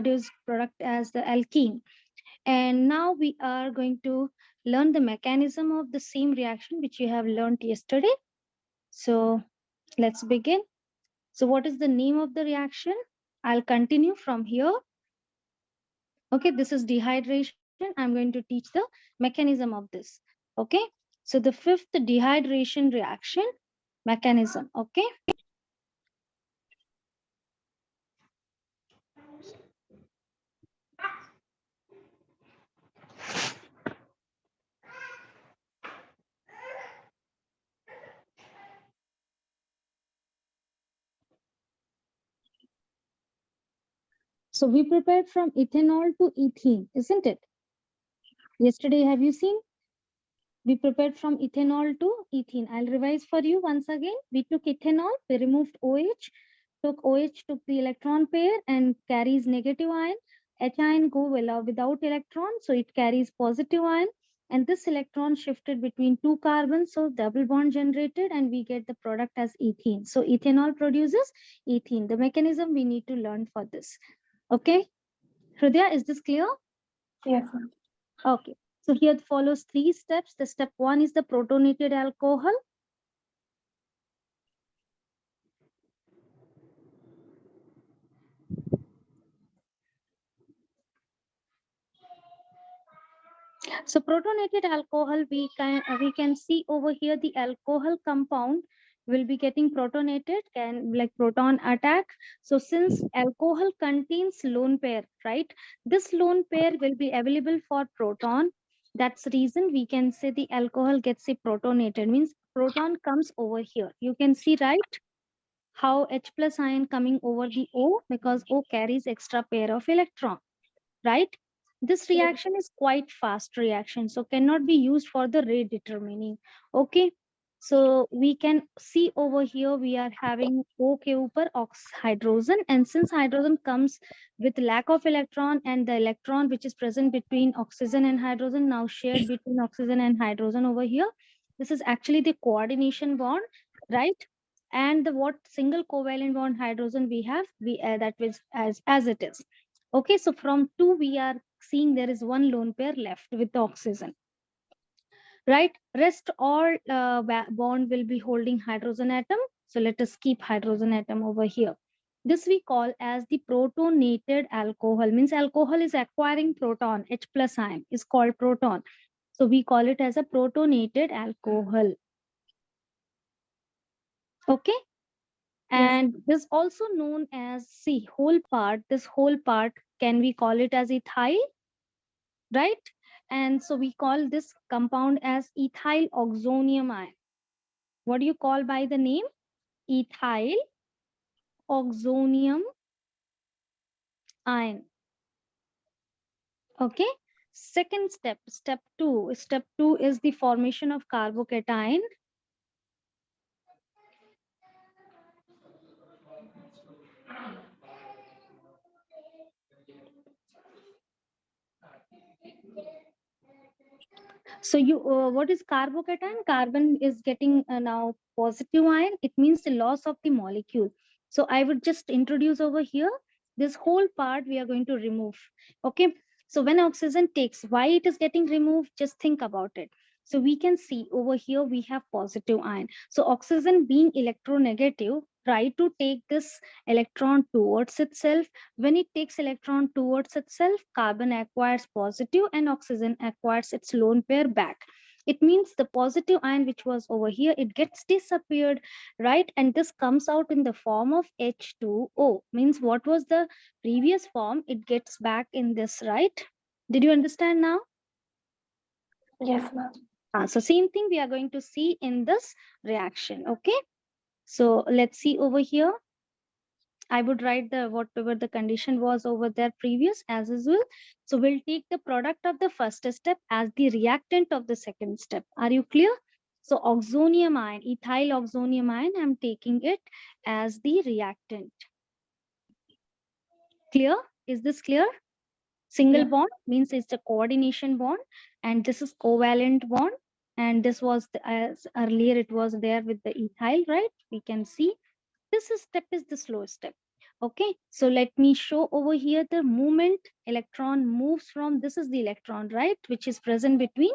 produce product as the alkene. And now we are going to learn the mechanism of the same reaction which you have learned yesterday. So let's begin. So what is the name of the reaction? I'll continue from here. Okay, this is dehydration. I'm going to teach the mechanism of this. Okay, so the fifth dehydration reaction mechanism. Okay. So we prepared from ethanol to ethene, isn't it? Yesterday, have you seen? We prepared from ethanol to ethene. I'll revise for you once again. We took ethanol, we removed OH, took OH, took the electron pair and carries negative ion. H ion go without electron, so it carries positive ion. And this electron shifted between two carbons, so double bond generated, and we get the product as ethene. So ethanol produces ethene. The mechanism we need to learn for this. Okay, Hridaya, is this clear? Yes, ma'am. Okay. So here follows 3 steps. The step 1 is the protonated alcohol. So protonated alcohol, we can see over here the alcohol compound will be getting protonated, can like proton attack. So since alcohol contains lone pair, right? This lone pair will be available for proton. That's the reason we can say the alcohol gets a protonated, means proton comes over here. You can see, right? How H plus ion coming over the O, because O carries extra pair of electron, right? This reaction is quite fast reaction, so cannot be used for the rate determining. Okay, so we can see over here we are having O के ऊपर hydrogen, and since hydrogen comes with lack of electron, and the electron which is present between oxygen and hydrogen now shared between oxygen and hydrogen over here, this is actually the coordination bond, right? And the what single covalent bond hydrogen we have, we that is as it is. Okay, so from 2 we are seeing there is one lone pair left with the oxygen, right? Rest all bond will be holding hydrogen atom. So let us keep hydrogen atom over here. This we call as the protonated alcohol, means alcohol is acquiring proton, H plus ion is called proton. So we call it as a protonated alcohol. Okay. And Yes. this also known as, see, whole part, this whole part, can we call it as ethyl, right? And so we call this compound as ethyl oxonium ion. What do you call by the name? Ethyl oxonium ion. Okay. Second step, step 2. Step 2 is the formation of carbocation. So what is carbocation? Carbon is getting now positive ion. It means the loss of the molecule. So I would just introduce over here, this whole part we are going to remove. Okay. So when oxygen takes, why it is getting removed? Just think about it. So we can see over here we have positive ion. So oxygen being electronegative, try to take this electron towards itself. When it takes electron towards itself, carbon acquires positive and oxygen acquires its lone pair back. It means the positive ion which was over here, it gets disappeared, right? And this comes out in the form of H2O. Means what was the previous form, it gets back in this, right? Did you understand now? Yes, ma'am. So same thing we are going to see in this reaction. Okay. So let's see over here. I would write the whatever the condition was over there previous as usual. So we'll take the product of the first step as the reactant of the second step. Are you clear? So oxonium ion, ethyl oxonium ion, I'm taking it as the reactant. Clear? Is this clear? Single Yeah. bond means it's a coordination bond, and this is covalent bond. And this was as earlier it was there with the ethyl, right? We can see this step is the slow step. Okay, so let me show over here the movement. Electron moves from, this is the electron, right, which is present between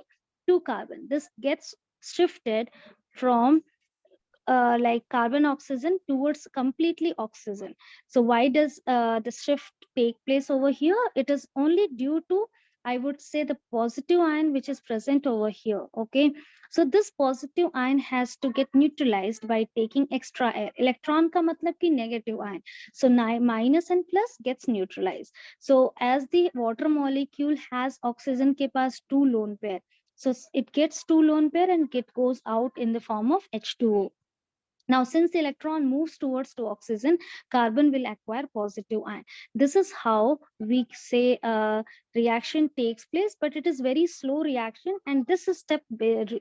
two carbon. This gets shifted from like carbon oxygen towards completely oxygen. So why does the shift take place over here? It is only due to, I would say, the positive ion which is present over here. Okay, so this positive ion has to get neutralized by taking extra air. Electron ka matlab ki negative ion. So minus and plus gets neutralized. So as the water molecule has oxygen ke paas two lone pair, so it gets two lone pair and it goes out in the form of H2O. Now, since the electron moves towards to oxygen, carbon will acquire positive ion. This is how we say reaction takes place, but it is very slow reaction, and this step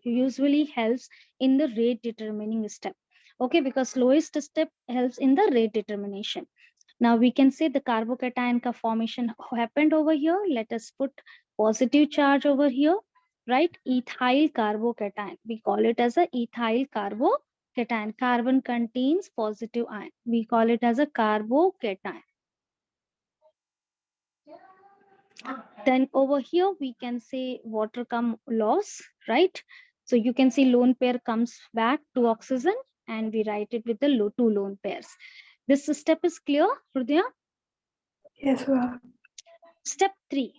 usually helps in the rate determining step. Okay, because slowest step helps in the rate determination. Now we can say the carbocation ka formation happened over here. Let us put positive charge over here, right? Ethyl carbocation. We call it as a ethyl carbocation. Carbon contains positive ion. We call it as a carbocation. Then over here we can say water come loss, right? So you can see lone pair comes back to oxygen and we write it with the two lone pairs. This step is clear, Hrudya? Yes, ma'am. Step 3.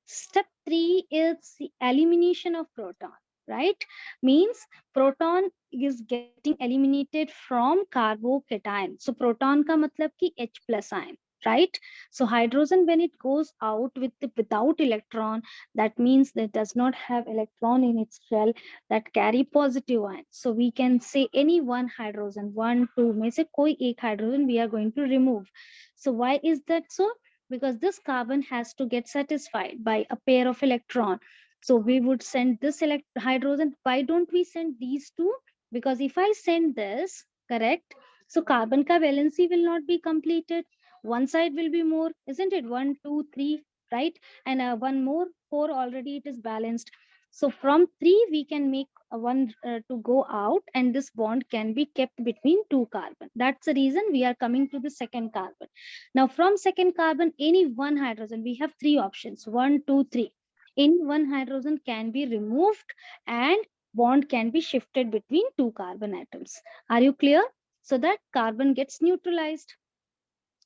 Step 3 is the elimination of proton, right? Means proton is getting eliminated from carbocation. So proton ka matlab ki H plus ion, right? So hydrogen when it goes out without electron, that means that does not have electron in its shell that carry positive ion. So we can say any one hydrogen, one, two, में से कोई एक hydrogen we are going to remove. So why is that so? Because this carbon has to get satisfied by a pair of electron. So we would send this hydrogen. Why don't we send these two? Because if I send this, correct, so carbon ka valency will not be completed. One side will be more, isn't it? One, two, three, right? And one more, four, already it is balanced. So from three, we can make one to go out, and this bond can be kept between two carbon. That's the reason we are coming to the second carbon. Now, from second carbon, any one hydrogen, we have three options, one, two, three. Any one hydrogen can be removed and bond can be shifted between two carbon atoms. Are you clear? So that carbon gets neutralized.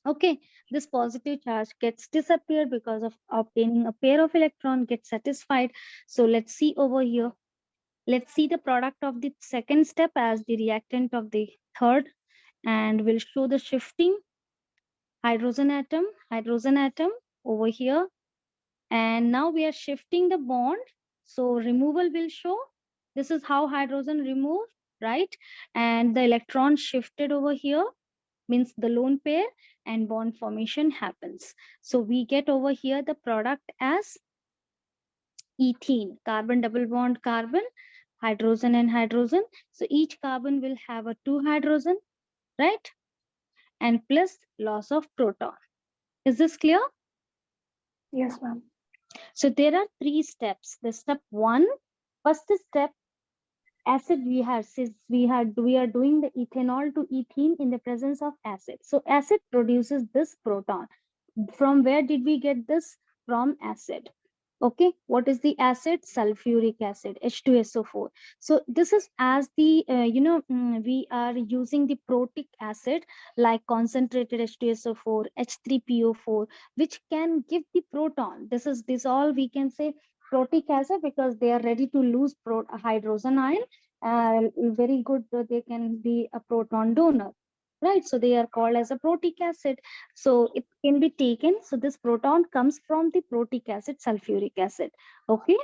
Okay, this positive charge gets disappeared because of obtaining a pair of electron gets satisfied. So let's see over here. Let's see the product of the second step as the reactant of the third, and we'll show the shifting hydrogen atom over here. And now we are shifting the bond. So removal will show. This is how hydrogen removed, right? And the electron shifted over here means the lone pair and bond formation happens. So we get over here the product as ethene, carbon double bond carbon, hydrogen and hydrogen. So each carbon will have a two hydrogen, right? And plus loss of proton. Is this clear? Yes, ma'am. So there are three steps. The step one, first step, acid we are doing the ethanol to ethene in the presence of acid. So acid produces this proton. From where did we get this? From acid. Okay, what is the acid? Sulfuric acid, H2SO4. So this is as the we are using the protic acid like concentrated H2SO4, H3PO4, which can give the proton. This all we can say protic acid because they are ready to lose hydrogen ion. Very good, they can be a proton donor, right? So they are called as a protic acid. So it can be taken. So this proton comes from the protic acid, sulfuric acid. Okay.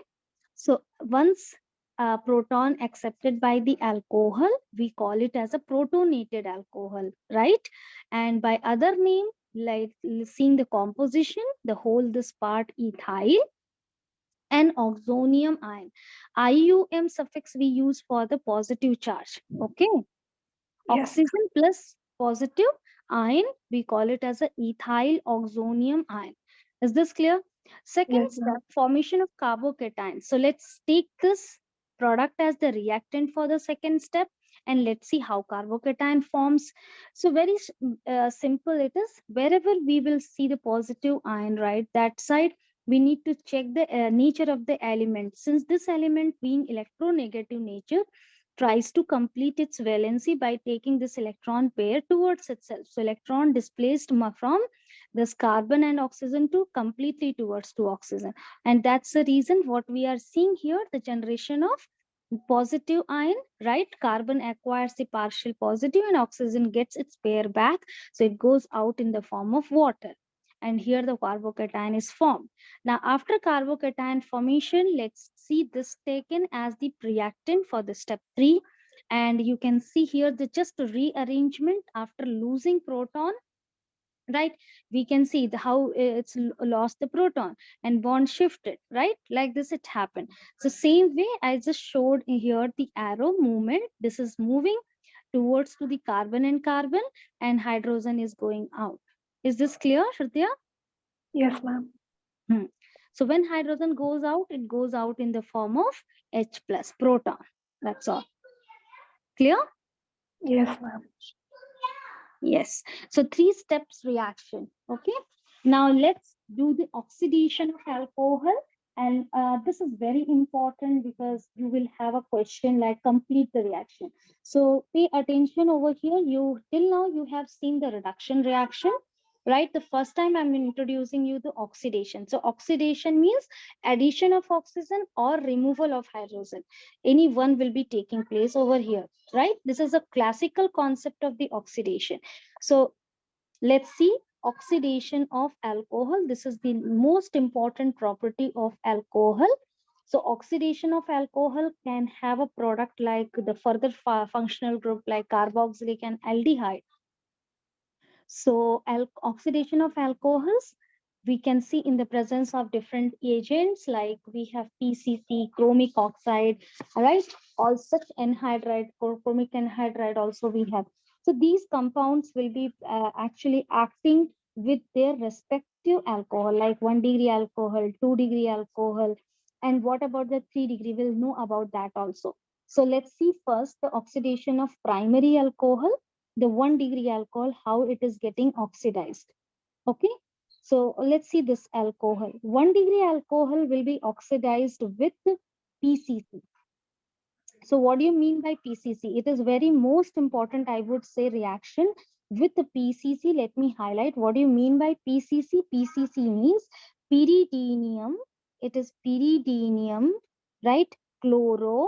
So once a proton accepted by the alcohol, we call it as a protonated alcohol, right? And by other name, like seeing the composition, the whole this part ethyl and oxonium ion. IUM suffix we use for the positive charge. Okay. Yes. Oxygen plus positive ion, we call it as a ethyl oxonium ion. Is this clear? Second Yes, step, ma'am. formation of carbocation. So let's take this product as the reactant for the second step, And let's see how carbocation forms. So very simple it is. Wherever we will see the positive ion, right, that side we need to check the nature of the element. Since this element being electronegative nature, tries to complete its valency by taking this electron pair towards itself. So electron displaced from this carbon and oxygen to completely towards to oxygen. And that's the reason what we are seeing here, the generation of positive ion, right? Carbon acquires the partial positive and oxygen gets its pair back. So it goes out in the form of water. And here the carbocation is formed. Now, after carbocation formation, let's see this taken as the reactant for the step 3. And you can see here the just rearrangement after losing proton, right? We can see how it's lost the proton and bond shifted, right? Like this it happened. So same way I just showed here the arrow movement. This is moving towards to the carbon and carbon, and hydrogen is going out. Is this clear, Shrutia? Yes, ma'am. Hmm. So when hydrogen goes out, it goes out in the form of H plus proton. That's all. Clear? Yes, ma'am. Yes. So 3 steps reaction. Okay. Now let's do the oxidation of alcohol. And this is very important because you will have a question like complete the reaction. So pay attention over here. You till now you have seen the reduction reaction, right? The first time I'm introducing you the oxidation. So oxidation means addition of oxygen or removal of hydrogen. Any one will be taking place over here, right? This is a classical concept of the oxidation. So let's see oxidation of alcohol. This is the most important property of alcohol. So oxidation of alcohol can have a product like the further functional group like carboxylic and aldehyde. So oxidation of alcohols, we can see in the presence of different agents like we have PCC, chromic oxide, right? All such anhydride, chromic anhydride also we have. So these compounds will be actually acting with their respective alcohol, like 1 degree alcohol, 2 degree alcohol. And what about the 3 degree? We'll know about that also. So let's see first the oxidation of primary alcohol, the 1 degree alcohol, how it is getting oxidized. Okay. So let's see this alcohol. 1 degree alcohol will be oxidized with PCC. So what do you mean by PCC? It is very most important, I would say, reaction with the PCC. Let me highlight what do you mean by PCC. PCC means pyridinium. It is pyridinium, right? Chloro,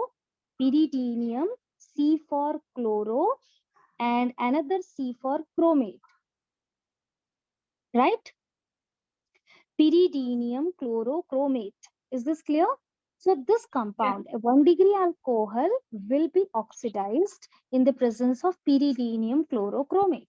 pyridinium, C for chloro, and another C for chromate, right? Pyridinium chlorochromate. Is this clear? So this Yes. compound, a 1 degree alcohol, will be oxidized in the presence of pyridinium chlorochromate.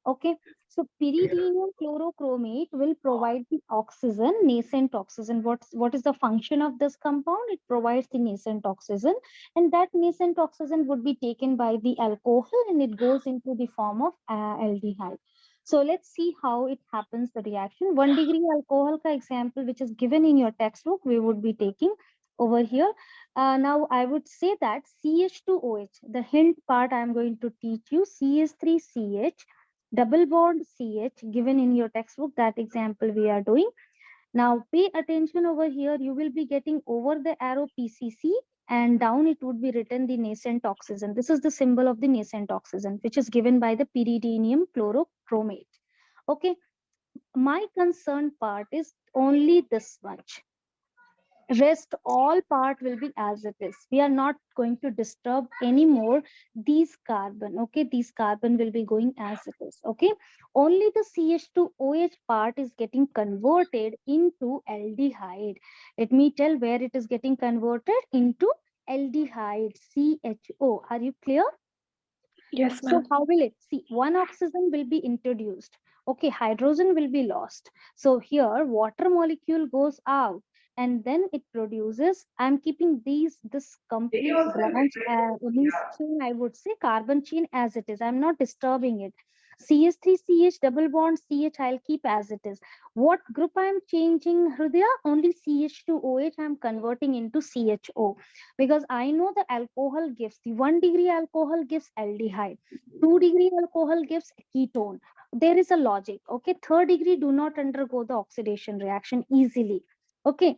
Okay, so pyridinium chlorochromate will provide the oxygen, nascent oxygen. What is the function of this compound? It provides the nascent oxygen, and that nascent oxygen would be taken by the alcohol and it goes into the form of aldehyde. So let's see how it happens, the reaction. 1 degree alcohol ka example, which is given in your textbook, we would be taking over here. Now I would say that CH2OH, the hint part I'm going to teach you, CH3CH, double bond CH given in your textbook, that example we are doing. Now pay attention over here, you will be getting over the arrow PCC and down it would be written the nascent oxygen. This is the symbol of the nascent oxygen which is given by the pyridinium chlorochromate. Okay, my concern part is only this much. Rest all part will be as it is. We are not going to disturb anymore these carbon. Okay, these carbon will be going as it is. Okay, only the CH2OH part is getting converted into aldehyde. Let me tell where it is getting converted into aldehyde, CHO. Are you clear? Yes, So ma'am. how will it? See, one oxygen will be introduced. Okay, hydrogen will be lost. So here water molecule goes out and then it produces, I'm keeping this complete branch, means chain, I would say carbon chain as it is. I'm not disturbing it. CH3CH double bond CH I'll keep as it is. What group I'm changing, Hridaya? Only CH2OH I'm converting into CHO, because I know the alcohol gives the 1 degree alcohol gives aldehyde, 2 degree alcohol gives ketone. There is a logic. Okay, third degree do not undergo the oxidation reaction easily. Okay,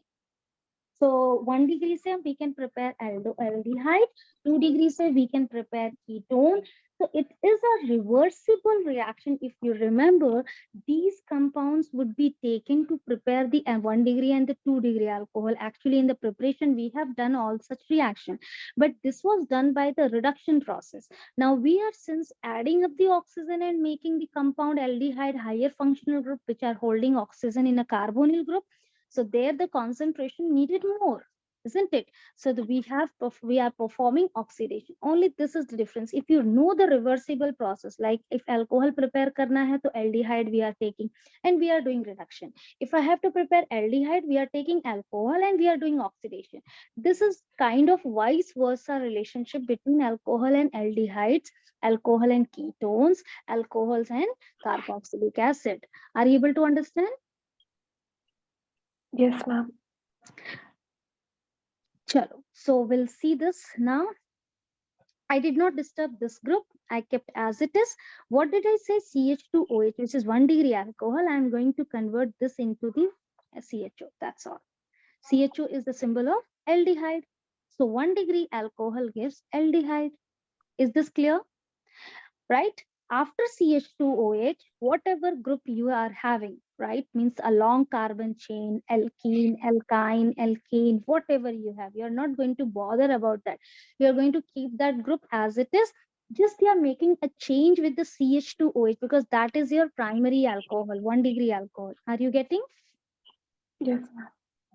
so 1 degree say we can prepare aldehyde, 2 degrees say we can prepare ketone. So it is a reversible reaction. If you remember, these compounds would be taken to prepare the 1 degree and the 2 degree alcohol. Actually, in the preparation, we have done all such reaction, but this was done by the reduction process. Now we are since adding up the oxygen and making the compound aldehyde higher functional group, which are holding oxygen in a carbonyl group. So there the concentration needed more, isn't it? So we are performing oxidation. Only this is the difference. If you know the reversible process, like if alcohol prepare karna hai, to aldehyde we are taking and we are doing reduction. If I have to prepare aldehyde, we are taking alcohol and we are doing oxidation. This is kind of vice versa relationship between alcohol and aldehydes, alcohol and ketones, alcohols and carboxylic acid. Are you able to understand? Yes, ma'am. Chalo. So we'll see this now. I did not disturb this group. I kept as it is. What did I say? CH2OH, which is 1 degree alcohol. I'm going to convert this into the CHO. That's all. CHO is the symbol of aldehyde. So 1 degree alcohol gives aldehyde. Is this clear? Right? After CH2OH, whatever group you are having, right, means a long carbon chain, alkene, alkyne, alkane, whatever you have, you're not going to bother about that. You're going to keep that group as it is. Just you are making a change with the CH2OH because that is your primary alcohol, 1 degree alcohol. Are you getting? Yes, ma'am.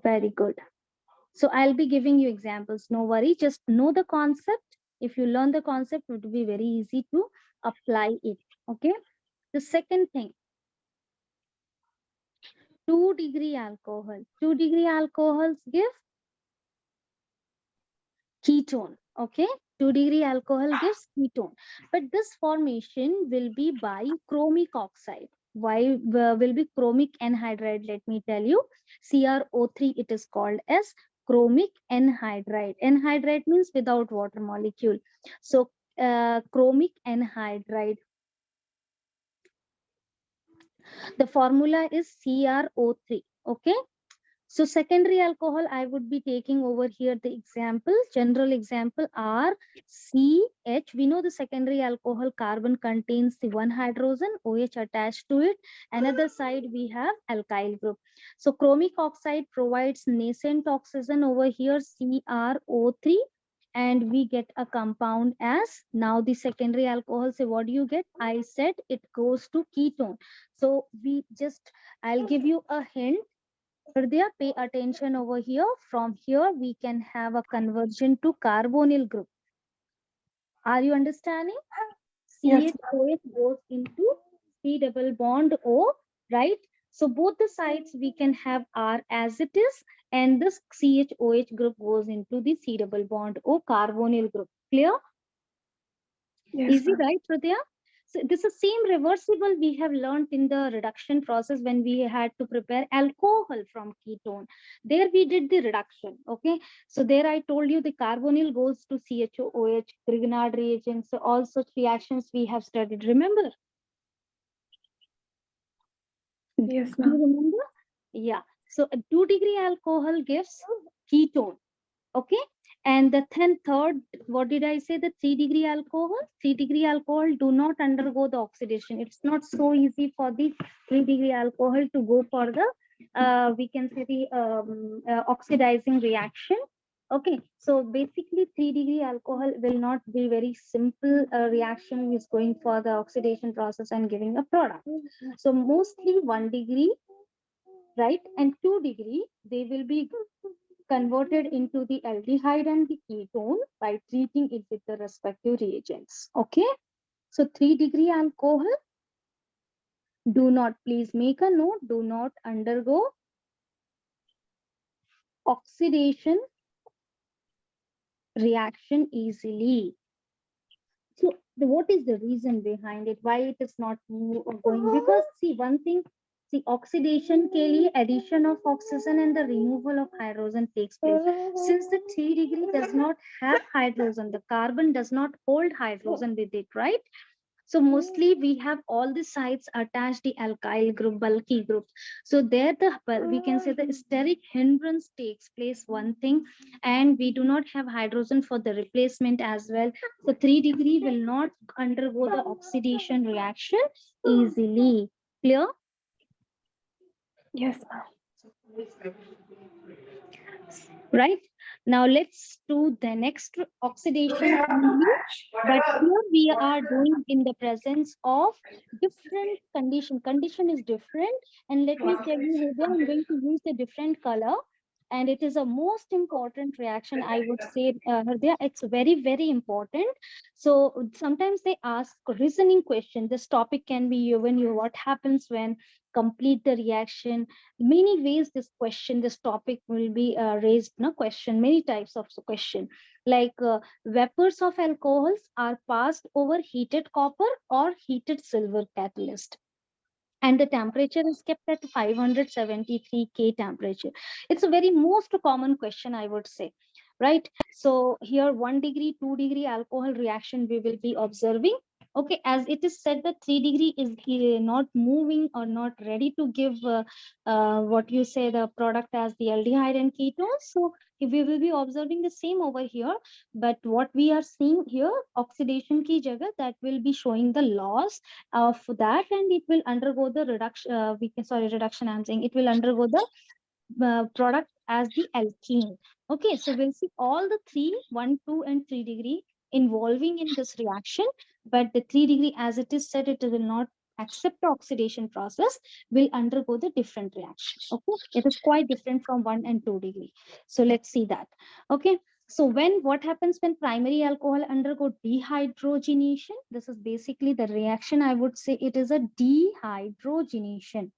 Very good. So I'll be giving you examples. No worry, just know the concept. If you learn the concept, it will be very easy to apply it. Okay. The second thing, 2 degree alcohol. 2 degree alcohols give ketone. Okay. 2 degree alcohol gives ketone. But this formation will be by chromic oxide. Why will be chromic anhydride? Let me tell you. CrO3 it is called as chromic anhydride. Anhydride means without water molecule. So chromic anhydride. The formula is CrO3. Okay. So secondary alcohol, I would be taking over here the example, general example R, C, H. We know the secondary alcohol carbon contains the one hydrogen, OH attached to it. Another side we have alkyl group. So chromic oxide provides nascent oxygen over here, CrO3. And we get a compound as now the secondary alcohol. So what do you get? I said it goes to ketone. So we just, I'll give you a hint. Hridaya, pay attention over here. From here, we can have a conversion to carbonyl group. Are you understanding? Yes, ma'am. CHOH goes into C double bond O, right? So both the sides we can have R as it is, and this CHOH group goes into the C double bond O carbonyl group. Clear? Yes, Easy, ma'am. right, Hridaya? So this is same reversible we have learned in the reduction process when we had to prepare alcohol from ketone. There we did the reduction. Okay. So there I told you the carbonyl goes to CHOOH, Grignard reagents, so all such reactions we have studied. Remember? Yes, Do you ma'am. remember? Yeah. So a 2 degree alcohol gives ketone. Okay. And the third, what did I say? The 3 degree alcohol. 3 degree alcohol do not undergo the oxidation. It's not so easy for the 3 degree alcohol to go for the, we can say the oxidizing reaction. Okay, so basically 3 degree alcohol will not be very simple reaction is going for the oxidation process and giving a product. So mostly 1 degree, right, and 2 degree, they will be converted into the aldehyde and the ketone by treating it with the respective reagents. Okay. So 3 degree alcohol, do not, please make a note, do not undergo oxidation reaction easily. So what is the reason behind it, why it is not going? Because see one thing, see oxidation के लिए addition of oxygen and the removal of hydrogen takes place. Since the 3 degree does not have hydrogen, the carbon does not hold hydrogen with it, right? So mostly we have all the sites attached the alkyl group, bulky group. So there the we can say the steric hindrance takes place, one thing, and we do not have hydrogen for the replacement as well. So 3 degree will not undergo the oxidation reaction easily. Clear? Yes, ma'am. Right? Now let's do the next oxidation only. But here we are doing in the presence of different condition. Condition is different. And let me tell you, Hridaya, I'm going to use a different color. And it is a most important reaction, I would say, Hridaya. It's very, very important. So sometimes they ask reasoning question. This topic can be given you what happens when complete the reaction. Many ways this question, this topic will be raised. No question, many types of question, like vapors of alcohols are passed over heated copper or heated silver catalyst, and the temperature is kept at 573 K temperature. It's a very most common question, I would say, right? So here 1 degree, 2 degree alcohol reaction we will be observing. Okay, as it is said that 3 degree is not moving or not ready to give what you say the product as the aldehyde and ketones. So we will be observing the same over here, but what we are seeing here, oxidation ki jagah, that will be showing the loss of that, and it will undergo the reduction, we can, sorry, reduction I'm saying, it will undergo the product as the alkene. Okay, so we'll see all the three, 1, 2, and 3 degree involving in this reaction, but the 3 degree, as it is said, it will not accept the oxidation process, will undergo the different reaction. Okay, it is quite different from 1 and 2 degree. So let's see that. Okay, so what happens when primary alcohol undergo dehydrogenation? This is basically the reaction, I would say it is a dehydrogenation.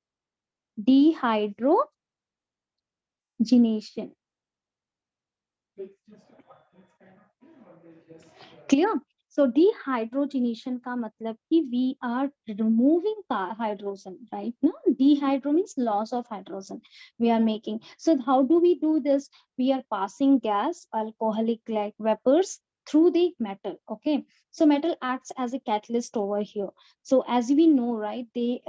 Dehydrogenation. Clear? So dehydrogenation का मतलब कि we are removing hydrogen, right? No, dehydro means loss of hydrogen we are making. So how do we do this? We are passing gas, alcoholic like vapors through the metal. Okay, so metal acts as a catalyst over here. So as we know, right, the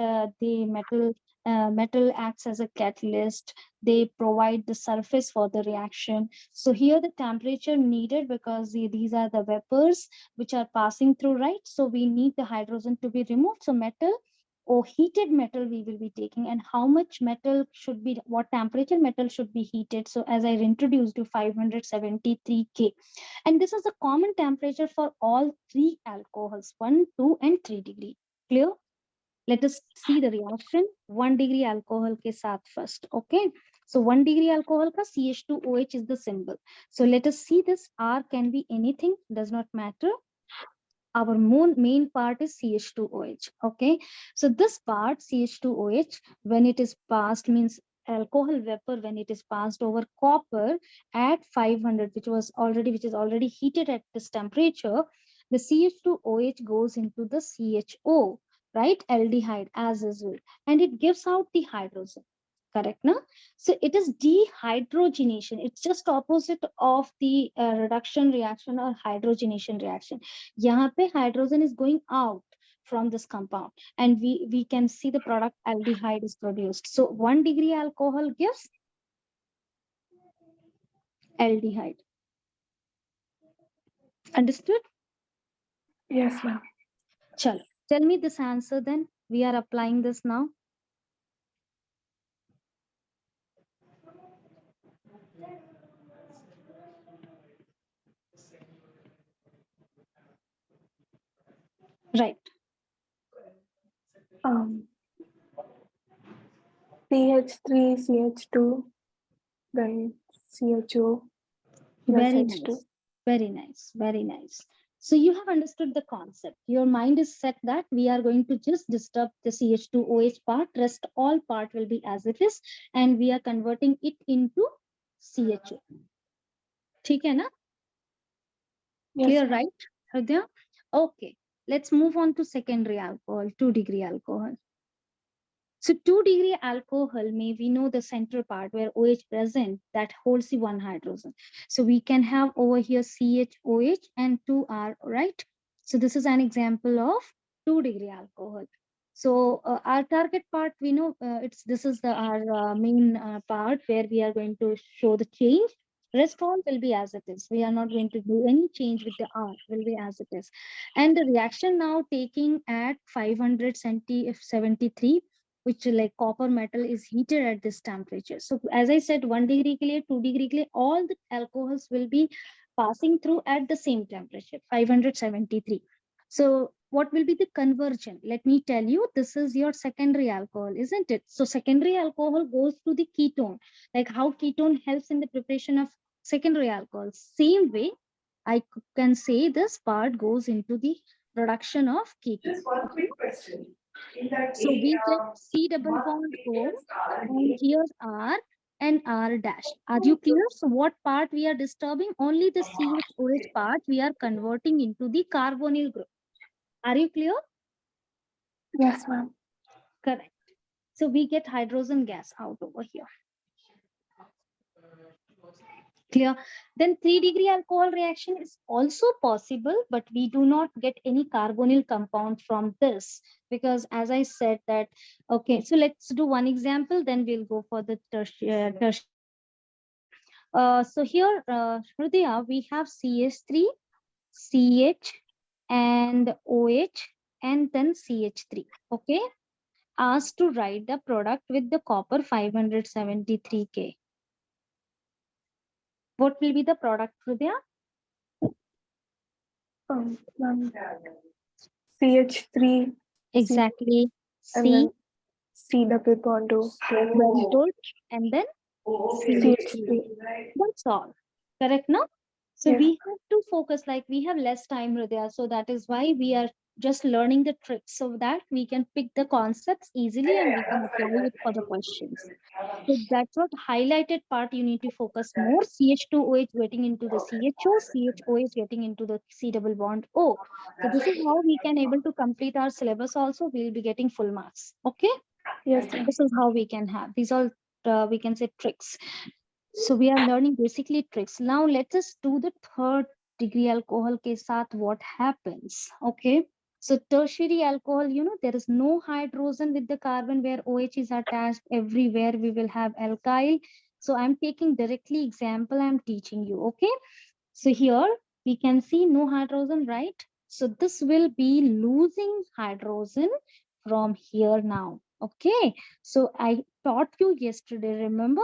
metal acts as a catalyst. They provide the surface for the reaction. So here the temperature needed, because these are the vapors which are passing through, right? So we need the hydrogen to be removed. So metal or heated metal we will be taking, and how much metal should be, what temperature metal should be heated. So as I introduced you, 573 K. And this is the common temperature for all three alcohols, 1, 2, and 3 degree. Clear? Let us see the reaction 1 degree alcohol ke sath first. Okay, so 1 degree alcohol ka CH2OH is the symbol. So let us see this. R can be anything, does not matter. Our main part is CH2OH. Okay, so this part CH2OH, when it is passed, means alcohol vapor, when it is passed over copper at 500, which is already heated at this temperature, the CH2OH goes into the CHO, right, aldehyde as usual, and it gives out the hydrogen. Correct, na? So it is dehydrogenation. It's just opposite of the reduction reaction or hydrogenation reaction. यहाँ पे hydrogen is going out from this compound, and we can see the product aldehyde is produced. So 1 degree alcohol gives aldehyde. Understood? Yes, ma'am. Chalo. Tell me this answer then. We are applying this now. Right. CH3, CH2, then CHO plus Very H2. nice. Very nice. Very nice. So you have understood the concept. Your mind is set that we are going to just disturb the CH2OH part. Rest all part will be as it is, and we are converting it into CHO. ठीक है ना? Yes, Clear, ma'am. right, Hridaya? Okay. Let's move on to secondary alcohol, 2-degree alcohol. So 2-degree alcohol, may we know the center part where OH present that holds the one hydrogen. So we can have over here CHOH and 2R, right? So this is an example of 2-degree alcohol. So our target part, we know this is our main part where we are going to show the change. Rest all will be as it is. We are not going to do any change with the R, will be as it is. And the reaction now taking at 573, which like copper metal is heated at this temperature. So as I said, 1 degree ke liye, 2 degree ke liye, all the alcohols will be passing through at the same temperature, 573. So what will be the conversion? Let me tell you, this is your secondary alcohol, isn't it? So secondary alcohol goes to the ketone, like how ketone helps in the preparation of secondary alcohol. Same way, I can say this part goes into the production of ketone. Just one quick question. In that So we get C double month, bond we O, get star and and here R and R dash. Are you clear? So what part we are disturbing? Only the CHOH part we are converting into the carbonyl group. Are you clear? Yes, ma'am. Correct. So we get hydrogen gas out over here. Clear? Then 3-degree alcohol reaction is also possible, but we do not get any carbonyl compound from this, because as I said that, okay, so let's do one example, then we'll go for the tertiary alcohol. So here, Hridaya, we have CH3, CH, and OH, and then CH3. Okay, asked to write the product with the copper 573K. What will be the product, Hridaya? Ma'am, CH3, Exactly. and then C, C double bond O. very good. And then CH3. CH3. That's all. Correct, no? So Yes. we have to focus, like we have less time, Hridaya. So that is why we are just learning the tricks so that we can pick the concepts easily and we can apply it for the questions. So that's what highlighted part you need to focus more. CH2OH getting into the CHO, CHOH getting into the C double bond O. So this is how we can able to complete our syllabus also. We'll be getting full marks. Okay. Yes, ma'am. This is how we can have. These all we can say tricks. So we are learning basically tricks. Now let us do the 3rd-degree alcohol ke saath what happens. Okay. So tertiary alcohol, there is no hydrogen with the carbon where OH is attached. Everywhere we will have alkyl. So I'm taking directly example I'm teaching you. Okay. So here we can see no hydrogen, right? So this will be losing hydrogen from here now. Okay. So I taught you yesterday, remember?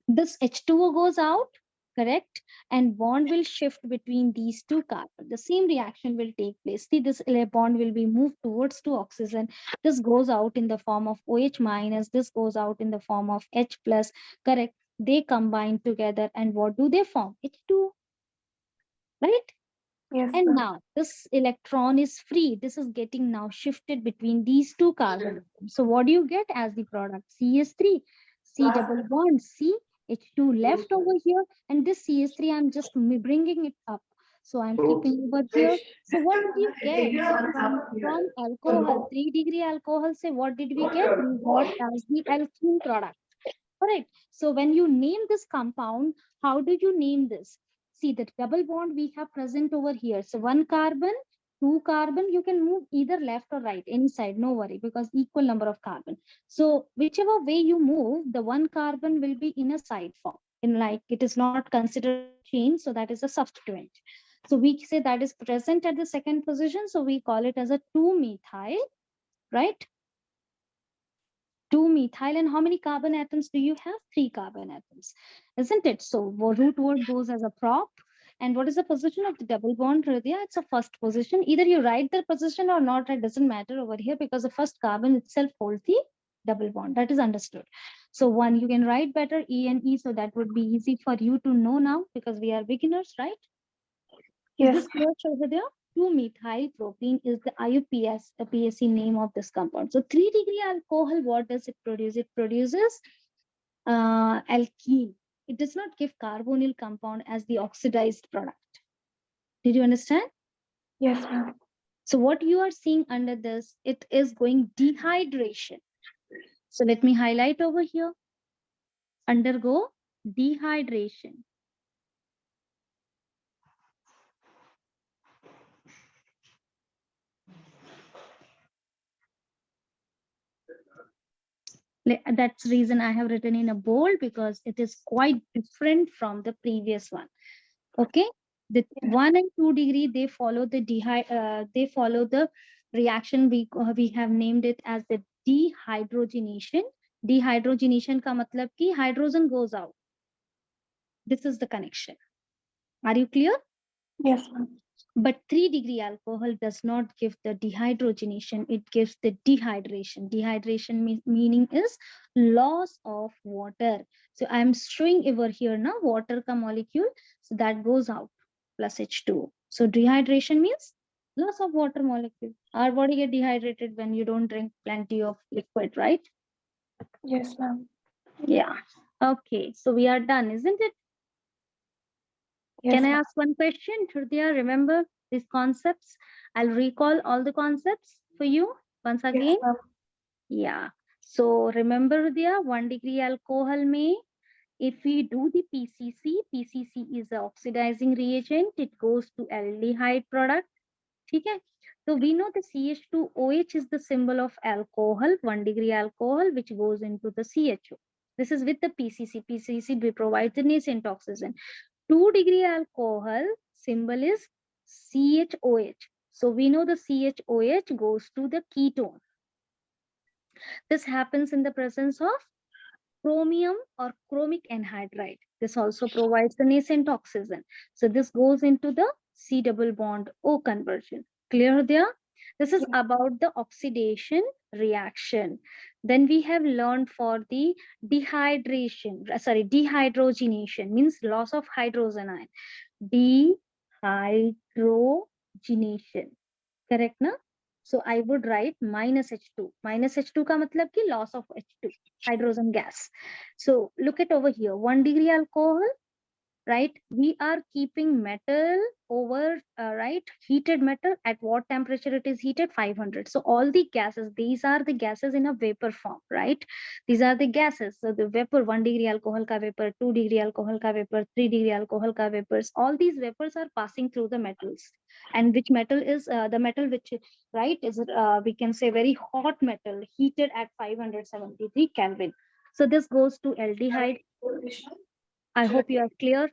This H2O goes out, correct? And bond will shift between these two carbons. The same reaction will take place. See, this bond will be moved towards to oxygen. This goes out in the form of OH minus. This goes out in the form of H plus, correct? They combine together and what do they form? H2O, right? Yes, And ma'am. now this electron is free. This is getting now shifted between these two carbon. So what do you get as the product? CS3, C double bond, C, H2 left over here. And this CS3, I'm just bringing it up. So I'm keeping over here. So what did you get? So from alcohol, 3-degree alcohol, say what did we get? We got as the alkene product. Correct. So when you name this compound, how do you name this? See the double bond we have present over here. So 1 carbon, 2 carbon, you can move either left or right, any side, no worry, because equal number of carbon. So whichever way you move, the 1 carbon will be in a side form. In like it is not considered as a chain, so that is a substituent. So we say that is present at the second position, so we call it as a 2-methyl, right? 2-methyl, and how many carbon atoms do you have? 3 carbon atoms, isn't it? So root word goes as a prop. And what is the position of the double bond, Hridaya? It's a first position. Either you write the position or not, it doesn't matter over here because the first carbon itself holds the double bond. That is understood. So one, you can write better E and E, so that would be easy for you to know now because we are beginners, right? Is Yes. this clear, Shobhadya? 2-methyl propene is the IUPS, the PSC name of this compound. So 3-degree alcohol, what does it produce? It produces alkene. It does not give carbonyl compound as the oxidized product. Did you understand? Yes, ma'am. So what you are seeing under this, it is going dehydration. So let me highlight over here. Undergo dehydration. That's reason I have written in a bold, because it is quite different from the previous one. Okay, the 1 and 2 degree, they follow the they follow the reaction. We have named it as the dehydrogenation. Dehydrogenation ka matlab ki hydrogen goes out. This is the connection. Are you clear? Yes, ma'am. But 3-degree alcohol does not give the dehydrogenation, it gives the dehydration. Dehydration meaning is loss of water. So I'm showing over here now water ka molecule, so that goes out plus H2. So dehydration means loss of water molecule. Our body get dehydrated when you don't drink plenty of liquid, right? Yes, ma'am. Yeah. Okay, so we are done, isn't it? Can Yes, I ma'am. ask one question? Shrutia, remember these concepts? I'll recall all the concepts for you once Yes, again. ma'am. Yeah. So remember, Rudya, 1-degree alcohol may, if we do the PCC, PCC is an oxidizing reagent. It goes to aldehyde product. Okay. So we know the CH2OH is the symbol of alcohol, 1-degree alcohol, which goes into the CHO. This is with the PCC. PCC provides the nascent oxygen. 2-degree alcohol symbol is CHOH. So we know the CHOH goes to the ketone. This happens in the presence of chromium or chromic anhydride. This also provides the nascent oxygen. So this goes into the C double bond O conversion. Clear there? This is Yes, about the oxidation reaction. Then we have learned for the dehydrogenation means loss of hydrogen ion. Dehydrogenation. Correct na? So I would write minus H2. Minus H2 ka matlab ki loss of H2, hydrogen gas. So look at over here, 1-degree alcohol, right? We are keeping metal over, right? Heated metal at what temperature it is heated? 500. So all the gases, these are the gases in a vapor form, right? These are the gases. So the vapor, 1-degree alcohol ka vapor, 2-degree alcohol ka vapor, 3-degree alcohol ka vapors, all these vapors are passing through the metals. And which metal is the metal which, right, is we can say very hot metal heated at 573 Kelvin. So this goes to aldehyde. I hope you are clear.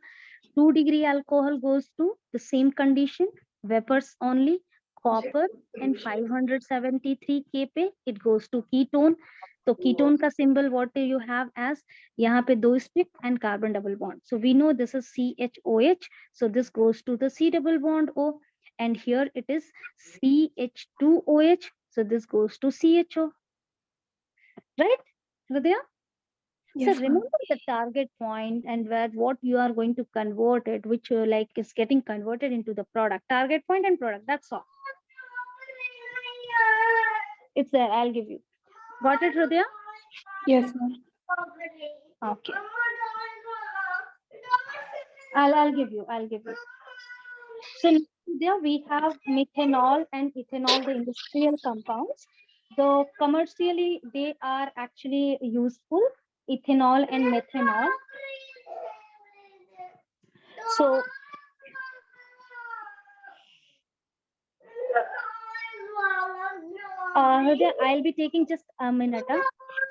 2-degree alcohol goes to the same condition, vapors only, copper and 573 kPa, it goes to ketone. So ketone ka symbol what do you have as? यहाँ पे दो stick and carbon double bond. So we know this is CHOH. So this goes to the C double bond O. And here it is CH2OH. So this goes to CHO. Right, Hridaya? So yes, ma'am. remember the target point and where what you are going to convert it, which like is getting converted into the product. Target point and product. That's all. It's there. I'll give you. Got it, Hridaya? Yes, ma'am. Okay. I'll give you. I'll give you. So there we have methanol and ethanol, the industrial compounds. Though commercially they are actually useful, ethanol and methanol. So I'll be taking just a minute.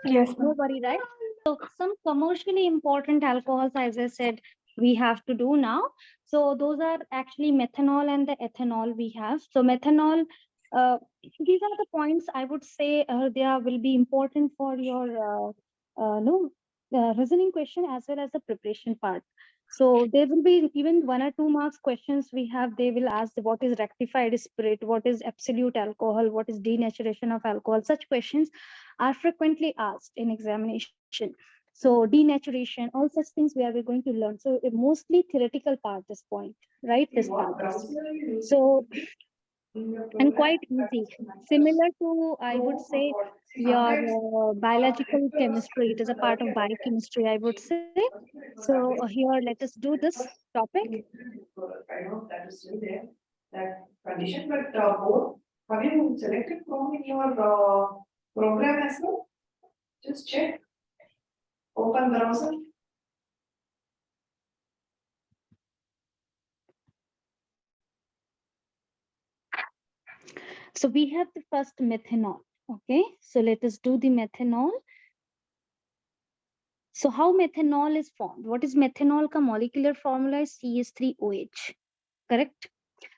Yes, No ma'am. worry, right? So some commercially important alcohols, as I said, we have to do now. So those are actually methanol and the ethanol we have. So methanol, these are the points I would say they will be important for your no reasoning question as well as the preparation part. So there will be even 1 or 2 marks questions we have. They will ask what is rectified spirit, what is absolute alcohol, what is denaturation of alcohol. Such questions are frequently asked in examination. So denaturation, all such things we are going to learn. So mostly theoretical part this point, right? This part is. So and quite easy. Similar to, I would say, your biological chemistry. It is a part of biochemistry, I would say. So here, let us do this topic. that condition. But both, have you selected Chrome in your program as well? Just check. Open browser. So we have the first methanol. Okay, so let us do the methanol. So how methanol is formed? What is methanol? Ka molecular formula is CH3OH. Correct.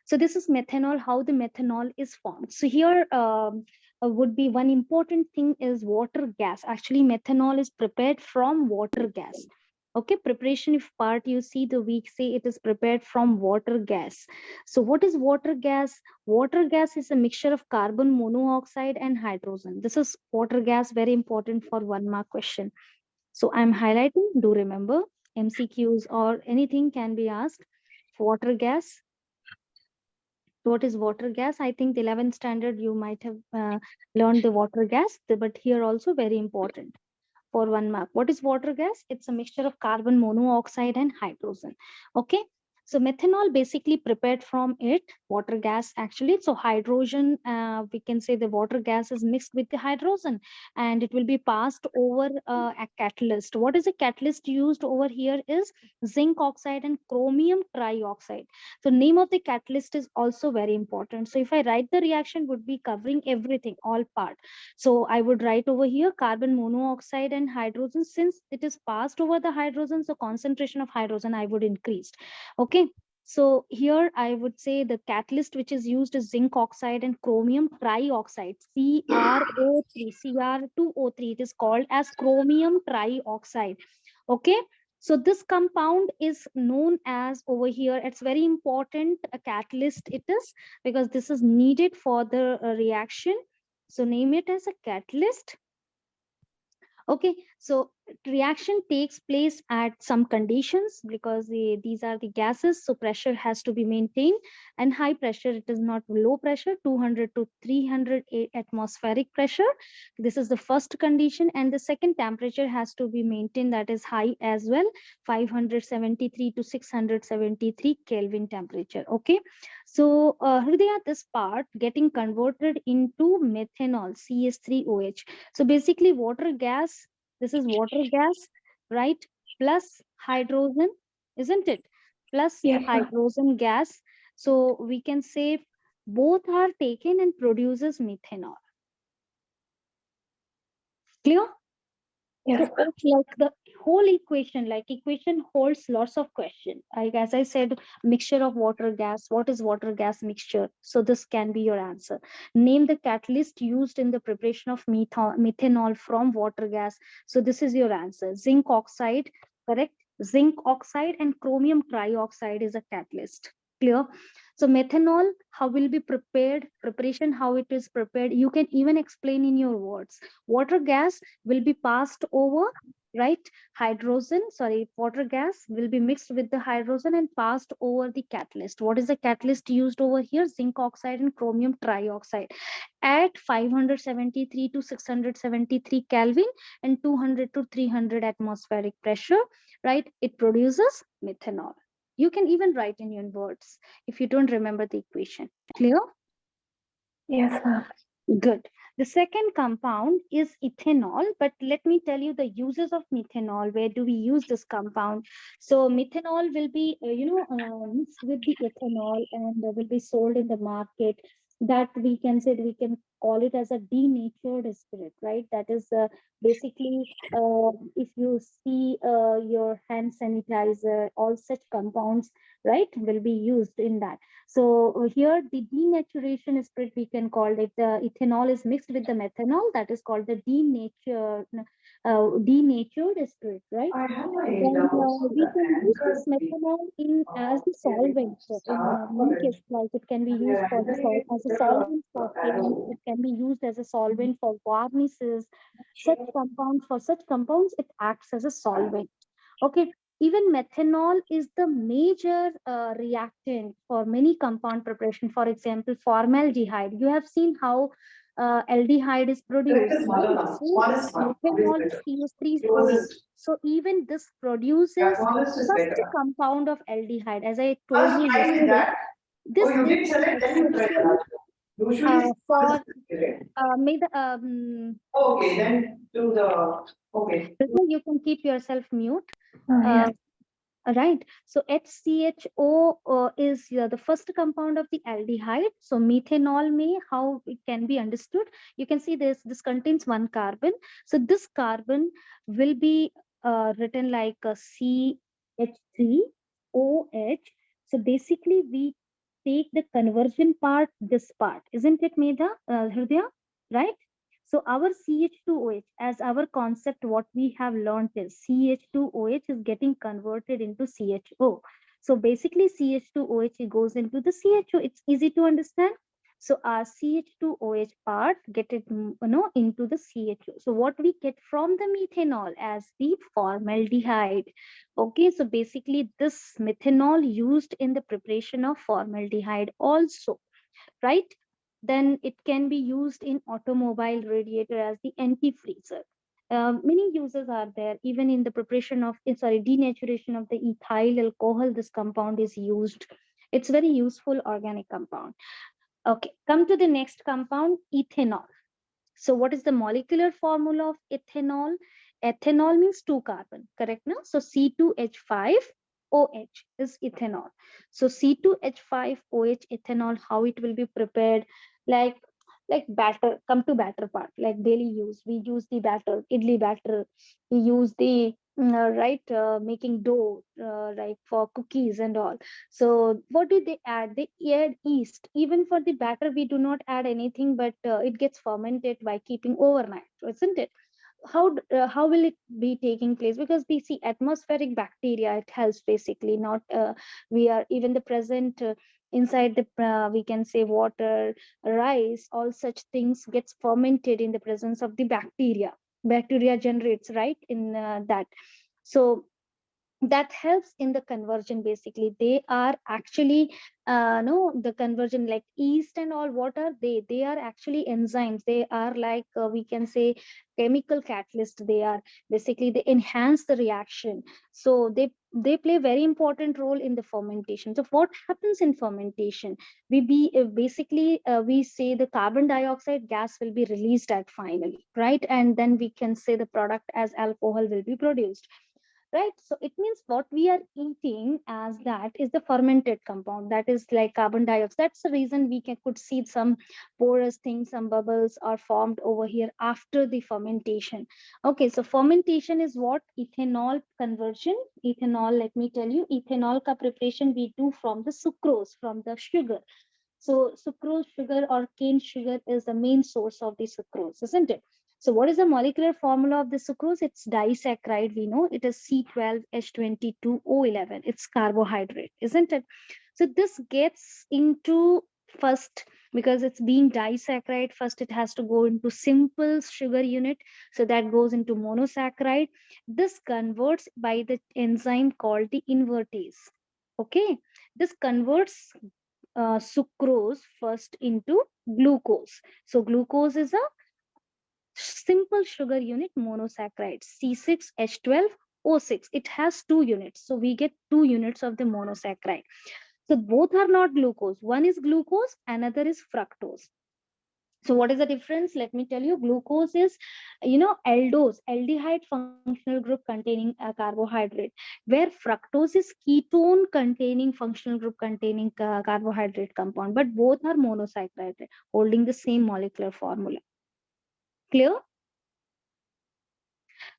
So this is methanol, how the methanol is formed. So here would be one important thing is water gas. Actually, methanol is prepared from water gas. Okay, preparation if part you see the we say it is prepared from water gas. So what is water gas? Water gas is a mixture of carbon monoxide and hydrogen. This is water gas, very important for 1 mark question. So I'm highlighting, do remember MCQs or anything can be asked. Water gas, what is water gas? I think the 11th standard you might have learned the water gas, but here also very important for 1 mark. What is water gas? It's a mixture of carbon monoxide and hydrogen. Okay. So methanol basically prepared from it, water gas actually. So hydrogen, we can say the water gas is mixed with the hydrogen and it will be passed over a catalyst. What is a catalyst used over here is zinc oxide and chromium trioxide. So name of the catalyst is also very important. So if I write the reaction would be covering everything, all part. So I would write over here carbon monoxide and hydrogen. Since it is passed over the hydrogen, so concentration of hydrogen I would increase. Okay. So here I would say the catalyst which is used is zinc oxide and chromium trioxide, CrO3, Cr2O3. It is called as chromium trioxide. Okay. So this compound is known as over here, it's very important a catalyst it is, because this is needed for the reaction. So name it as a catalyst. Okay, so reaction takes place at some conditions because these are the gases, so pressure has to be maintained, and high pressure, it is not low pressure, 200 to 300 atmospheric pressure. This is the first condition, and the second temperature has to be maintained, that is high as well, 573 to 673 Kelvin temperature. Okay, so Hridaya, this part getting converted into methanol, CH3OH. So basically water gas, this is water gas, right? Plus hydrogen, isn't it? Plus Yes, ma'am. hydrogen gas. So we can say both are taken and produces methanol. Clear? Yes, So ma'am. it's like the whole equation, like equation holds lots of questions. Like as I said, mixture of water gas. What is water gas mixture? So this can be your answer. Name the catalyst used in the preparation of methanol from water gas. So this is your answer. Zinc oxide, correct? Zinc oxide and chromium trioxide is a catalyst. Clear? So methanol, how will be prepared? Preparation, how it is prepared. You can even explain in your words. Water gas will be passed over, right? Hydrogen, sorry, water gas will be mixed with the hydrogen and passed over the catalyst. What is the catalyst used over here? Zinc oxide and chromium trioxide at 573 to 673 Kelvin and 200 to 300 atmospheric pressure, right? It produces methanol. You can even write in your words if you don't remember the equation. Clear? Yes, ma'am. Good. The second compound is ethanol, but let me tell you the uses of methanol. Where do we use this compound? So methanol will be, mixed with the ethanol and will be sold in the market. That we can say we can call it as a denatured spirit, right? That is basically if you see your hand sanitizer, all such compounds, right, will be used in that. So here the denaturation spirit we can call it. The ethanol is mixed with the methanol. That is called the denatured spirit, right? I have my And doubts on we the can use anchor this methanol in as a getting solvent in start for many it. cases. Like it can be And used for the entering as a the solvent for paint. arrow. It can be used as a solvent for varnishes. Such compounds, for such compounds, it acts as a solvent. Okay, even methanol is the major reactant for many compound preparation. For example, formaldehyde. You have seen how aldehyde is Select produced, the smaller right? one, So smallest one. What is methanol is better? CH3OH. Closest. So even this Yeah, produces smallest is first better. compound of aldehyde. As I told First you try with yesterday, that. This you is did select, then you tried essentially usually for correct? may the Okay, then do the okay. you can keep yourself mute. Yes. Right. So HCHO is the first compound of the aldehyde. So methanol may, how it can be understood. You can see this contains one carbon. So this carbon will be written like a CH3OH. So basically we take the conversion part, this part, isn't it, Medha, Hridaya? Right? So our CH2OH, as our concept, what we have learned is CH2OH is getting converted into CHO. So basically CH2OH goes into the CHO. It's easy to understand. So our CH2OH part get it into the CHO. So what we get from the methanol as the formaldehyde. Okay, so basically this methanol used in the preparation of formaldehyde also, right? Then it can be used in automobile radiator as the antifreezer. Many uses are there. Even in the preparation of, denaturation of the ethyl alcohol, this compound is used. It's very useful organic compound. Okay, come to the next compound, ethanol. So what is the molecular formula of ethanol? Ethanol means two carbon, correct now? So C2H5OH is ethanol. So C2H5OH ethanol, how it will be prepared? Like batter, come to batter part, like daily use. We use the batter, idli batter. We use the making dough, like for cookies and all. So what do they add? They add yeast. Even for the batter, we do not add anything, but it gets fermented by keeping overnight, isn't it? How will it be taking place? Because we see atmospheric bacteria, it helps basically. Not we are even the present inside the we can say water, rice, all such things gets fermented in the presence of the bacteria. Bacteria generates right in that. So that helps in the conversion. Basically they are actually no the conversion, like yeast and all. What are they are actually enzymes. They are like we can say chemical catalyst. They are basically, they enhance the reaction. So they play very important role in the fermentation. So what happens in fermentation? Basically we say the carbon dioxide gas will be released at finally, right? And then we can say the product as alcohol will be produced, right? So it means what we are eating as that is the fermented compound, that is like carbon dioxide. That's the reason we could see some porous things, some bubbles are formed over here after the fermentation. Okay, so fermentation is what? Ethanol conversion. Ethanol, let me tell you, ethanol ka preparation we do from the sucrose, from the sugar. So sucrose sugar or cane sugar is the main source of the sucrose, isn't it? So what is the molecular formula of the sucrose? It's disaccharide. We know it is C12H22O11. It's carbohydrate, isn't it? So this gets into first, because it's being disaccharide, first it has to go into simple sugar unit. So that goes into monosaccharide. This converts by the enzyme called the invertase. Okay, this converts sucrose first into glucose. So glucose is a simple sugar unit monosaccharide, C6H12O6. It has two units. So we get 2 units of the monosaccharide. So both are not glucose. One is glucose, another is fructose. So what is the difference? Let me tell you. Glucose is, aldose, aldehyde functional group containing a carbohydrate, where fructose is ketone containing functional group containing carbohydrate compound. But both are monosaccharide, holding the same molecular formula. Clear?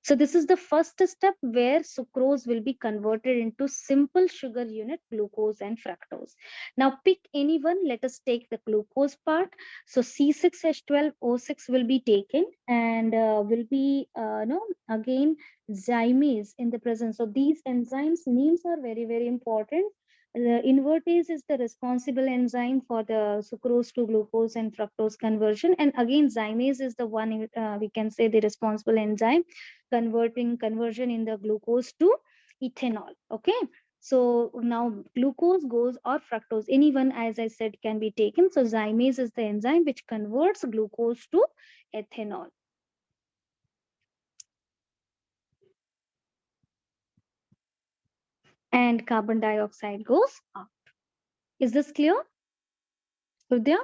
So this is the first step where sucrose will be converted into simple sugar unit, glucose and fructose. Now pick any one. Let us take the glucose part. So C6H12O6 will be taken and will be no again zymase in the presence. So these enzymes names are very, very important. The invertase is the responsible enzyme for the sucrose to glucose and fructose conversion. And again, zymase is the one we can say the responsible enzyme conversion in the glucose to ethanol. Okay, so now glucose goes, or fructose, any one as I said can be taken. So zymase is the enzyme which converts glucose to ethanol. And carbon dioxide goes up. Is this clear? Hridaya?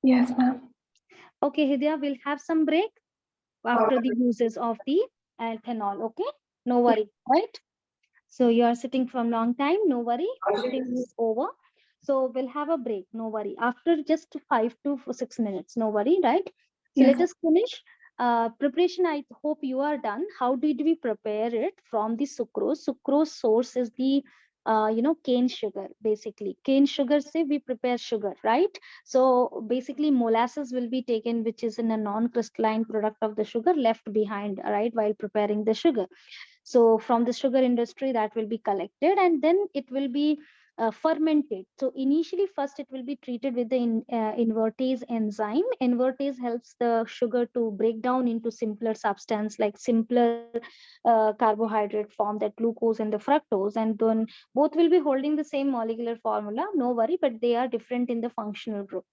Yes, ma'am. Okay, Hridaya, we'll have some break after the uses of the ethanol. Okay, no worry, right? So you are sitting from long time, no worry. 15 is over. So we'll have a break, no worry. After just 5 to 6 minutes, no worry, right? So Yes. let us finish. Preparation, I hope you are done. How did we prepare it from the sucrose? Sucrose source is the cane sugar, basically. Cane sugar, say we prepare sugar, right? So basically molasses will be taken, which is in a non-crystalline product of the sugar left behind, right, while preparing the sugar. So from the sugar industry that will be collected and then it will be fermented. So initially first it will be treated with the invertase enzyme. Invertase helps the sugar to break down into simpler substance like simpler carbohydrate form, that glucose and the fructose, and then both will be holding the same molecular formula, no worry, but they are different in the functional group,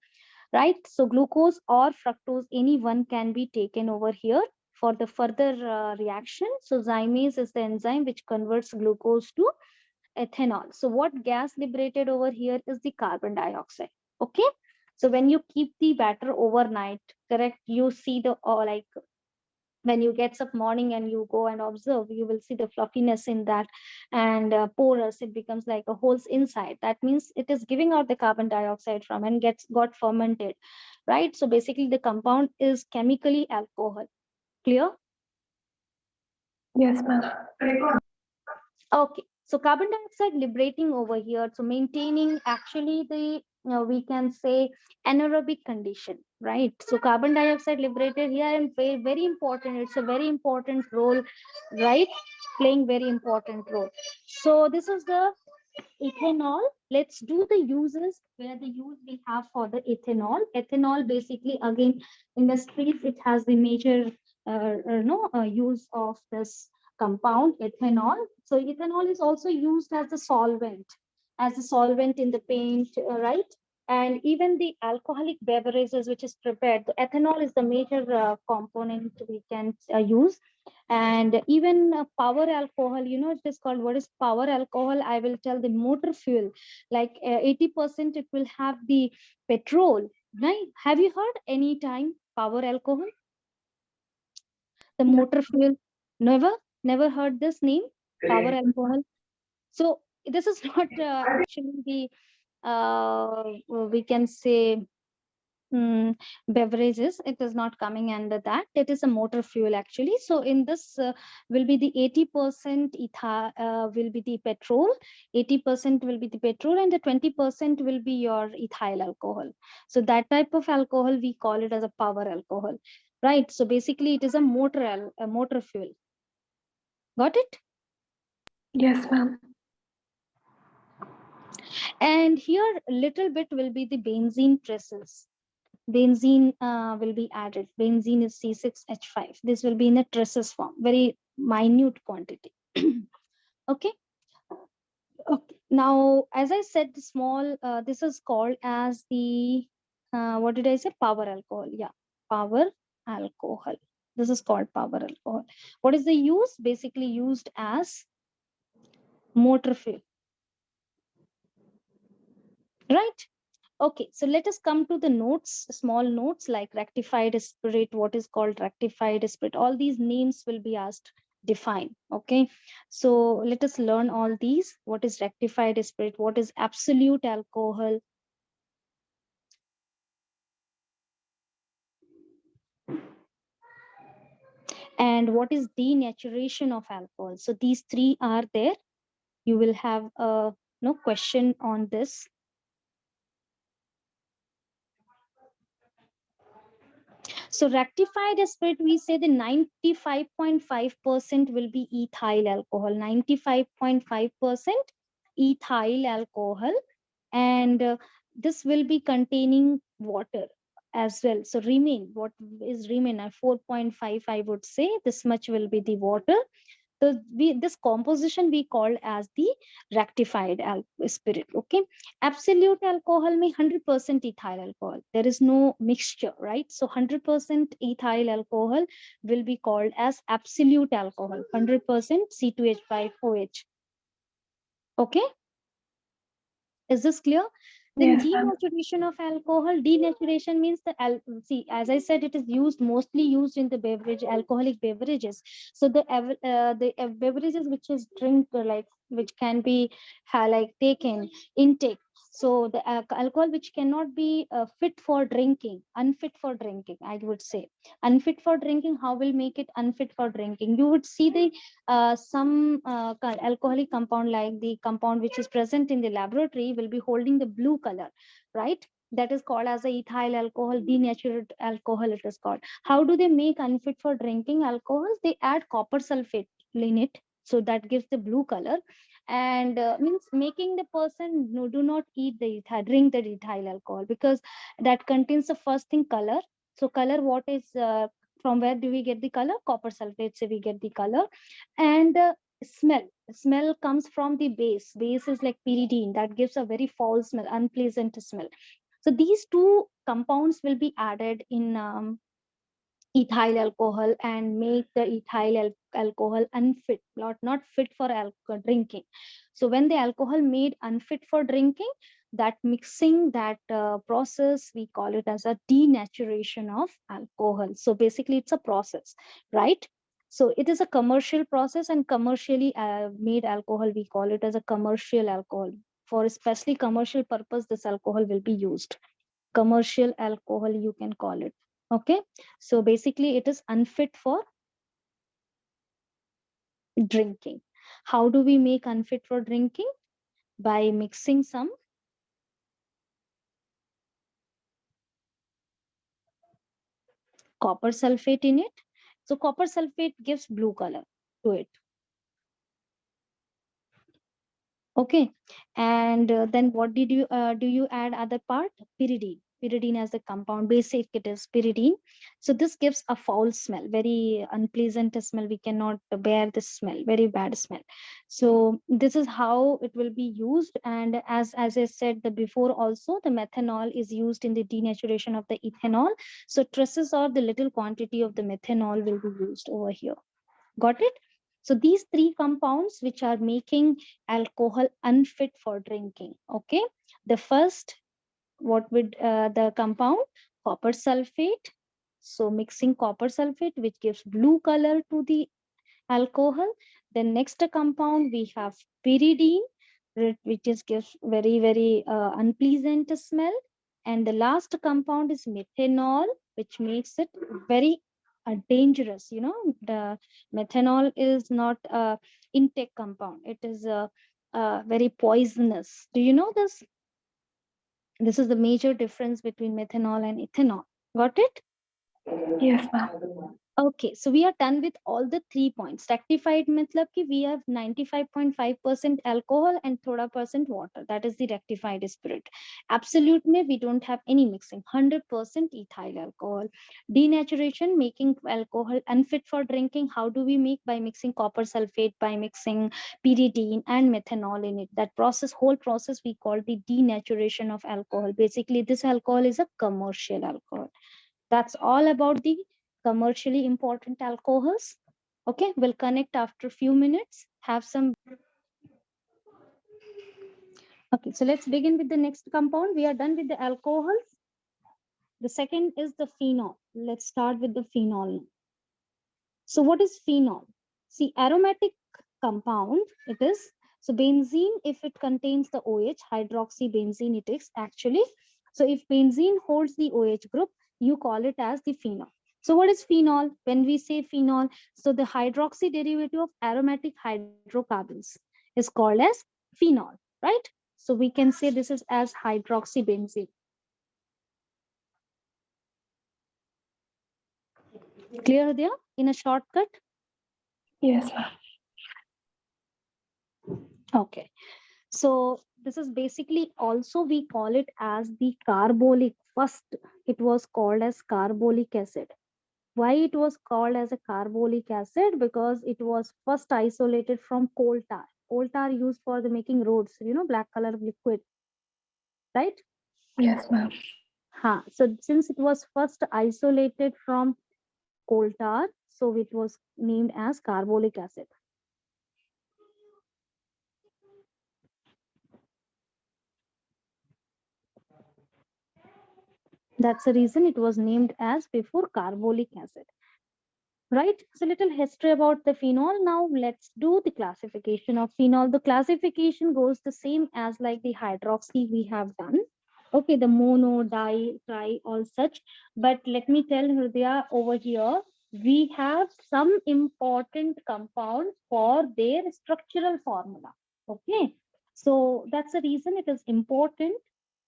right? So glucose or fructose, any one can be taken over here for the further reaction. So zymase is the enzyme which converts glucose to ethanol. So what gas liberated over here is the carbon dioxide. Okay. So when you keep the batter overnight, correct, you see the like when you get up morning and you go and observe, you will see the fluffiness in that, and porous, it becomes like a holes inside. That means it is giving out the carbon dioxide from and got fermented, right? So basically the compound is chemically alcohol. Clear? Yes, ma'am. Okay, so carbon dioxide liberating over here, so maintaining actually the we can say anaerobic condition, right? So carbon dioxide liberated here and very, very important. It's a very important role, right? Playing very important role. So this is the ethanol. Let's do the uses where the use we have for the ethanol. Ethanol basically again industries it has the major use of this compound ethanol. So ethanol is also used as a solvent in the paint, right? And even the alcoholic beverages which is prepared, the ethanol is the major component we can use. And even power alcohol, it is called, what is power alcohol? I will tell the motor fuel, like 80% it will have the petrol, right? Have you heard any time power alcohol, the No. motor fuel? Never heard this name, power alcohol. So this is not actually the we can say beverages. It is not coming under that. It is a motor fuel actually. So in this will be the 80% will be the petrol, 80% will be the petrol, and the 20% will be your ethyl alcohol. So that type of alcohol we call it as a power alcohol, right? So basically it is a a motor fuel. Got it? Yes, ma'am. And here a little bit will be the benzene traces. Benzene will be added. Benzene is C6H5. This will be in a traces form, very minute quantity. Okay. Okay. Now, as I said, the small, this is called as the, what did I say? Power alcohol. Yeah, power alcohol. This is called power alcohol. What is the use? Basically used as motor fuel, right? Okay, so let us come to the notes, small notes like rectified spirit, what is called rectified spirit. All these names will be asked, define. Okay, so let us learn all these. What is rectified spirit? What is absolute alcohol? And what is denaturation of alcohol? So these three are there. You will have a no question on this. So rectified spirit, we say the 95.5% will be ethyl alcohol, 95.5% ethyl alcohol. And this will be containing water as well. So remain, what is remain? 4.5, I would say this much will be the water. So this composition we call as the rectified spirit. Okay, absolute alcohol may 100% ethyl alcohol. There is no mixture, right? So 100% ethyl alcohol will be called as absolute alcohol. 100% C2H5OH. Okay, is this clear? Then Yes, ma'am. denaturation of alcohol. Denaturation means see, as I said, it is mostly used in the alcoholic beverages. So the beverages which is drink like which can be like taken intake. So the alcohol which cannot be fit for drinking, unfit for drinking, I would say. Unfit for drinking. How will make it unfit for drinking? You would see the some alcoholic compound, like the compound which is present in the laboratory will be holding the blue color, right? That is called as a ethyl alcohol, denatured alcohol it is called. How do they make unfit for drinking alcohols? They add copper sulfate in it, so that gives the blue color, and means making the person no, do not eat the drink the ethyl alcohol, because that contains the first thing color. So color, what is from where do we get the color? Copper sulfate, so we get the color. And smell comes from the base is like pyridine, that gives a very foul smell, unpleasant smell. So these two compounds will be added in ethyl alcohol and make the alcohol unfit, not fit for drinking. So when the alcohol made unfit for drinking, that mixing, that process, we call it as a denaturation of alcohol. So basically it's a process, right? So it is a commercial process, and commercially made alcohol, we call it as a commercial alcohol. For especially commercial purpose, this alcohol will be used. Commercial alcohol, you can call it. Okay, so basically it is unfit for drinking. How do we make unfit for drinking? By mixing some copper sulfate in it. So copper sulfate gives blue color to it. Okay, and then what did you do? You add other part, pyridine. Pyridine as a compound, basic it is pyridine. So this gives a foul smell, very unpleasant smell. We cannot bear this smell, very bad smell. So this is how it will be used. And as I said the before also, the methanol is used in the denaturation of the ethanol. So traces or the little quantity of the methanol will be used over here. Got it? So these three compounds which are making alcohol unfit for drinking. Okay. The first, what would the compound? Copper sulfate. So mixing copper sulfate, which gives blue color to the alcohol. Then next compound we have pyridine, which is gives very unpleasant smell. And the last compound is methanol, which makes it very dangerous. You know, the methanol is not a intake compound. It is very poisonous. Do you know this? This is the major difference between methanol and ethanol. Got it? Yes, ma'am. Okay, so we are done with all the 3 points. Rectified matlab ki we have 95.5% alcohol and thoda percent water. That is the rectified spirit. Absolute mein we don't have any mixing. 100% ethyl alcohol. Denaturation, making alcohol unfit for drinking. How do we make? By mixing copper sulfate, by mixing pyridine and methanol in it. That process, whole process we call the denaturation of alcohol. Basically, this alcohol is a commercial alcohol. That's all about the commercially important alcohols. Okay, we'll connect after a few minutes. Have some. Okay, so let's begin with the next compound. We are done with the alcohols. The second is the phenol. Let's start with the phenol. So what is phenol? See, aromatic compound it is. So benzene, if it contains the OH, hydroxybenzene it is actually. So if benzene holds the OH group, you call it as the phenol. So what is phenol? When we say phenol, so the hydroxy derivative of aromatic hydrocarbons is called as phenol, right? So we can say this is as hydroxybenzene. Clear there in a shortcut? Yes, ma'am. Okay. So this is basically also we call it as the carbolic. First, it was called as carbolic acid. Why it was called as a carbolic acid? Because it was first isolated from coal tar. Coal tar used for the making roads, you know, black color liquid, right? Yes, ma'am. So since it was first isolated from coal tar, so it was named as carbolic acid. That's the reason it was named as before carbolic acid. Right? So little history about the phenol. Now let's do the classification of phenol. The classification goes the same as like the hydroxy we have done. Okay, the mono, di, tri, all such. But let me tell Hridaya over here, we have some important compounds for their structural formula. Okay, so that's the reason it is important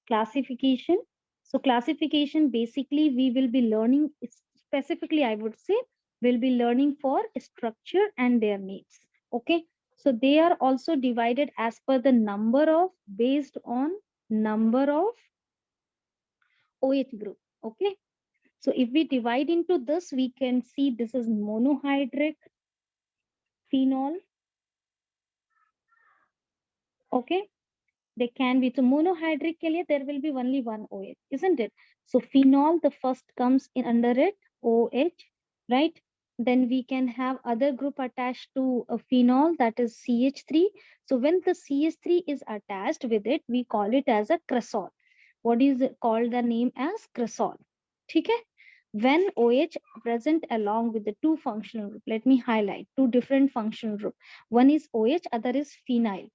classification. So classification basically we will be learning specifically, I would say, we'll be learning for structure and their needs. Okay, so they are also divided as per the number of, based on number of OH group. Okay, so if we divide into this, we can see this is monohydric phenol. Okay, they can be, so monohydric ke liye there will be only one OH, isn't it? So phenol, the first comes in under it, OH, right? Then we can have other group attached to a phenol, that is CH3. So when the CH3 is attached with it, we call it as a cresol. What is it called the name as cresol? Okay? When OH present along with the two functional group, let me highlight two different functional group. One is OH, other is phenyl,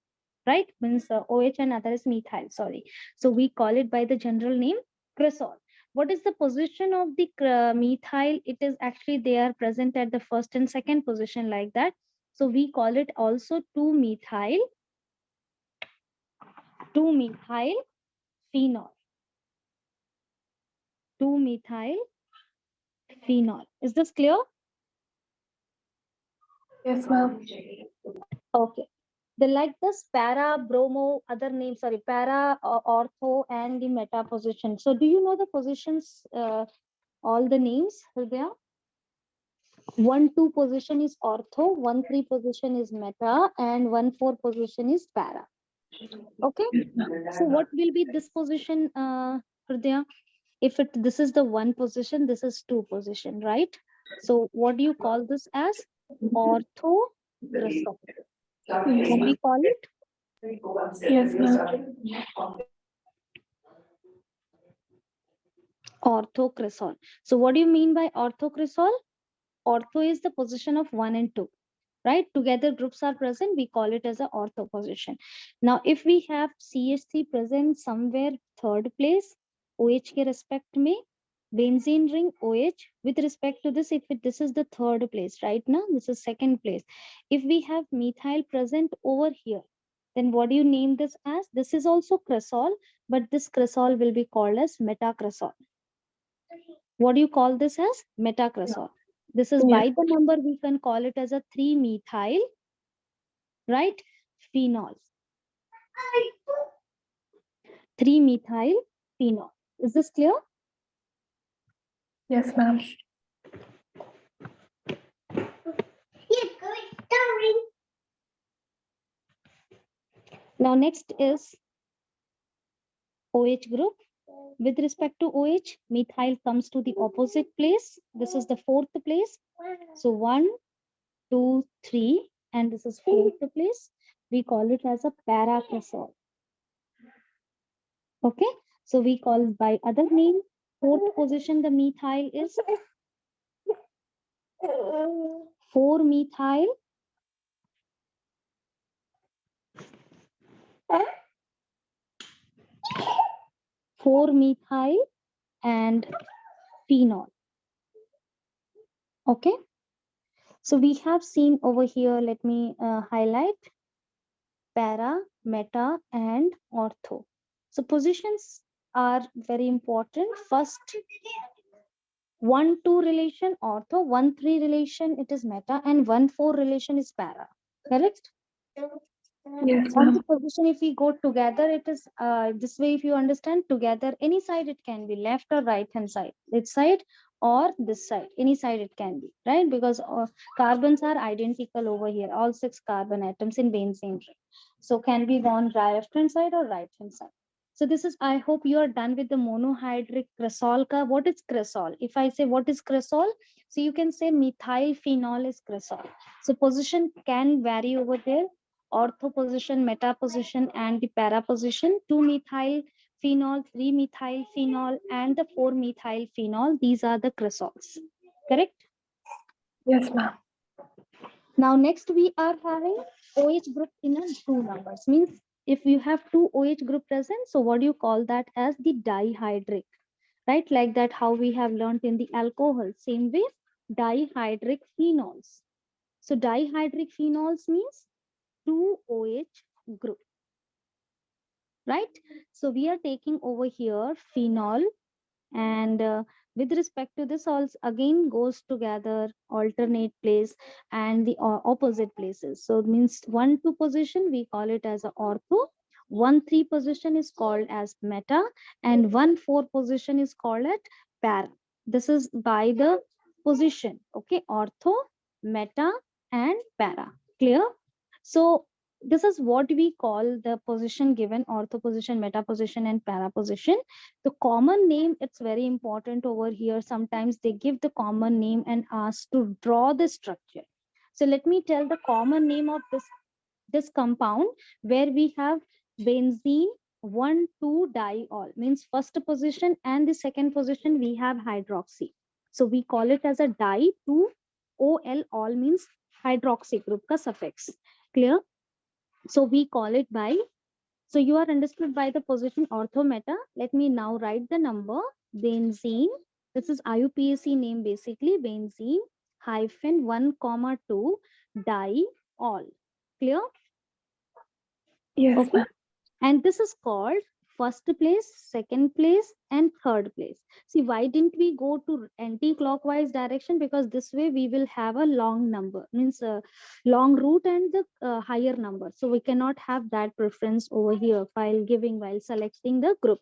right? Means OH and other is methyl, sorry. So we call it by the general name cresol. What is the position of the methyl? It is actually they are present at the first and second position like that. So we call it also 2-methyl phenol. 2-methyl phenol. Is this clear? Yes, ma'am. Okay. They like this para, bromo, other names, sorry, para, ortho, and the meta position. So do you know the positions, all the names, Hridaya? 1-2 position is ortho, 1-3 position is meta, and 1-4 position is para. Okay. So what will be this position, Hridaya? If this is the 1 position, this is 2 position, right? So what do you call this as? Ortho cresol. Yes, What we ma'am. call it? Yes, ma'am. Orthocresol. So what do you mean by orthocresol? Ortho is the position of 1 and 2, right? Together groups are present, we call it as a ortho position. Now if we have CH3 present somewhere third place, OH ke respect mein, benzene ring OH with respect to this, if this is the third place, right? Now this is second place. If we have methyl present over here, then what do you name this as? This is also cresol, but this cresol will be called as metacresol. What do you call this as? Metacresol. This is by Yes. the number, we can call it as a 3-methyl, right? Phenol. 3-methyl phenol. Is this clear? Yes, ma'am. Now next is OH group. With respect to OH, methyl comes to the opposite place. This is the fourth place. So 1, 2, 3, and this is fourth place. We call it as a paracresol. Okay, so we call by other name. Fourth position, the methyl is 4-methyl 4-methyl and phenol. Okay, so we have seen over here, let me highlight para, meta, and ortho. So positions are very important. First, 1-2 relation ortho, 1-3 relation it is meta, and 1-4 relation is para. Correct? Yes, On the ma'am. position, if we go together, it is this way. If you understand, together, any side it can be, left or right hand side, this side or this side, any side it can be, right? Because carbons are identical over here, all 6 carbon atoms in benzene ring. So can be on left hand side or right hand side. So this is, I hope you are done with the monohydric cresol ka. What is cresol? If I say what is cresol, so you can say methyl phenol is cresol. So position can vary over there. Ortho position, meta position, and the para position. 2-methyl phenol, 3-methyl phenol, and the 4-methyl phenol. These are the cresols. Correct? Yes, ma'am. Now next we are having OH group in a 2 numbers. Means if you have 2 OH group present, so what do you call that as the dihydric? Right? Like that how we have learned in the alcohol. Same way, dihydric phenols. So dihydric phenols means 2 OH group. Right? So we are taking over here phenol, and with respect to this also again goes together alternate place and the opposite places. So it means 1-2 position we call it as a ortho, 1-3 position is called as meta, and 1-4 position is called at para. This is by the position. Okay, ortho, meta, and para. Clear? So this is what we call the position given: ortho position, meta position, and para position. The common name, it's very important over here. Sometimes they give the common name and ask to draw the structure. So let me tell the common name of this compound, where we have benzene 1,2-diol, means first position and the second position we have hydroxy. So we call it as a di 2-ol, all means hydroxy group ka suffix. Clear? So we call it by, so you are understood by the position ortho meta. Let me now write the number. Benzene, this is IUPAC name basically, benzene hyphen 1,2 diol. Clear? Yes, Okay. ma'am. And this is called first place, second place, and third place. See, why didn't we go to anti-clockwise direction? Because this way we will have a long number, means a long root and the higher number. So we cannot have that preference over here while selecting the group.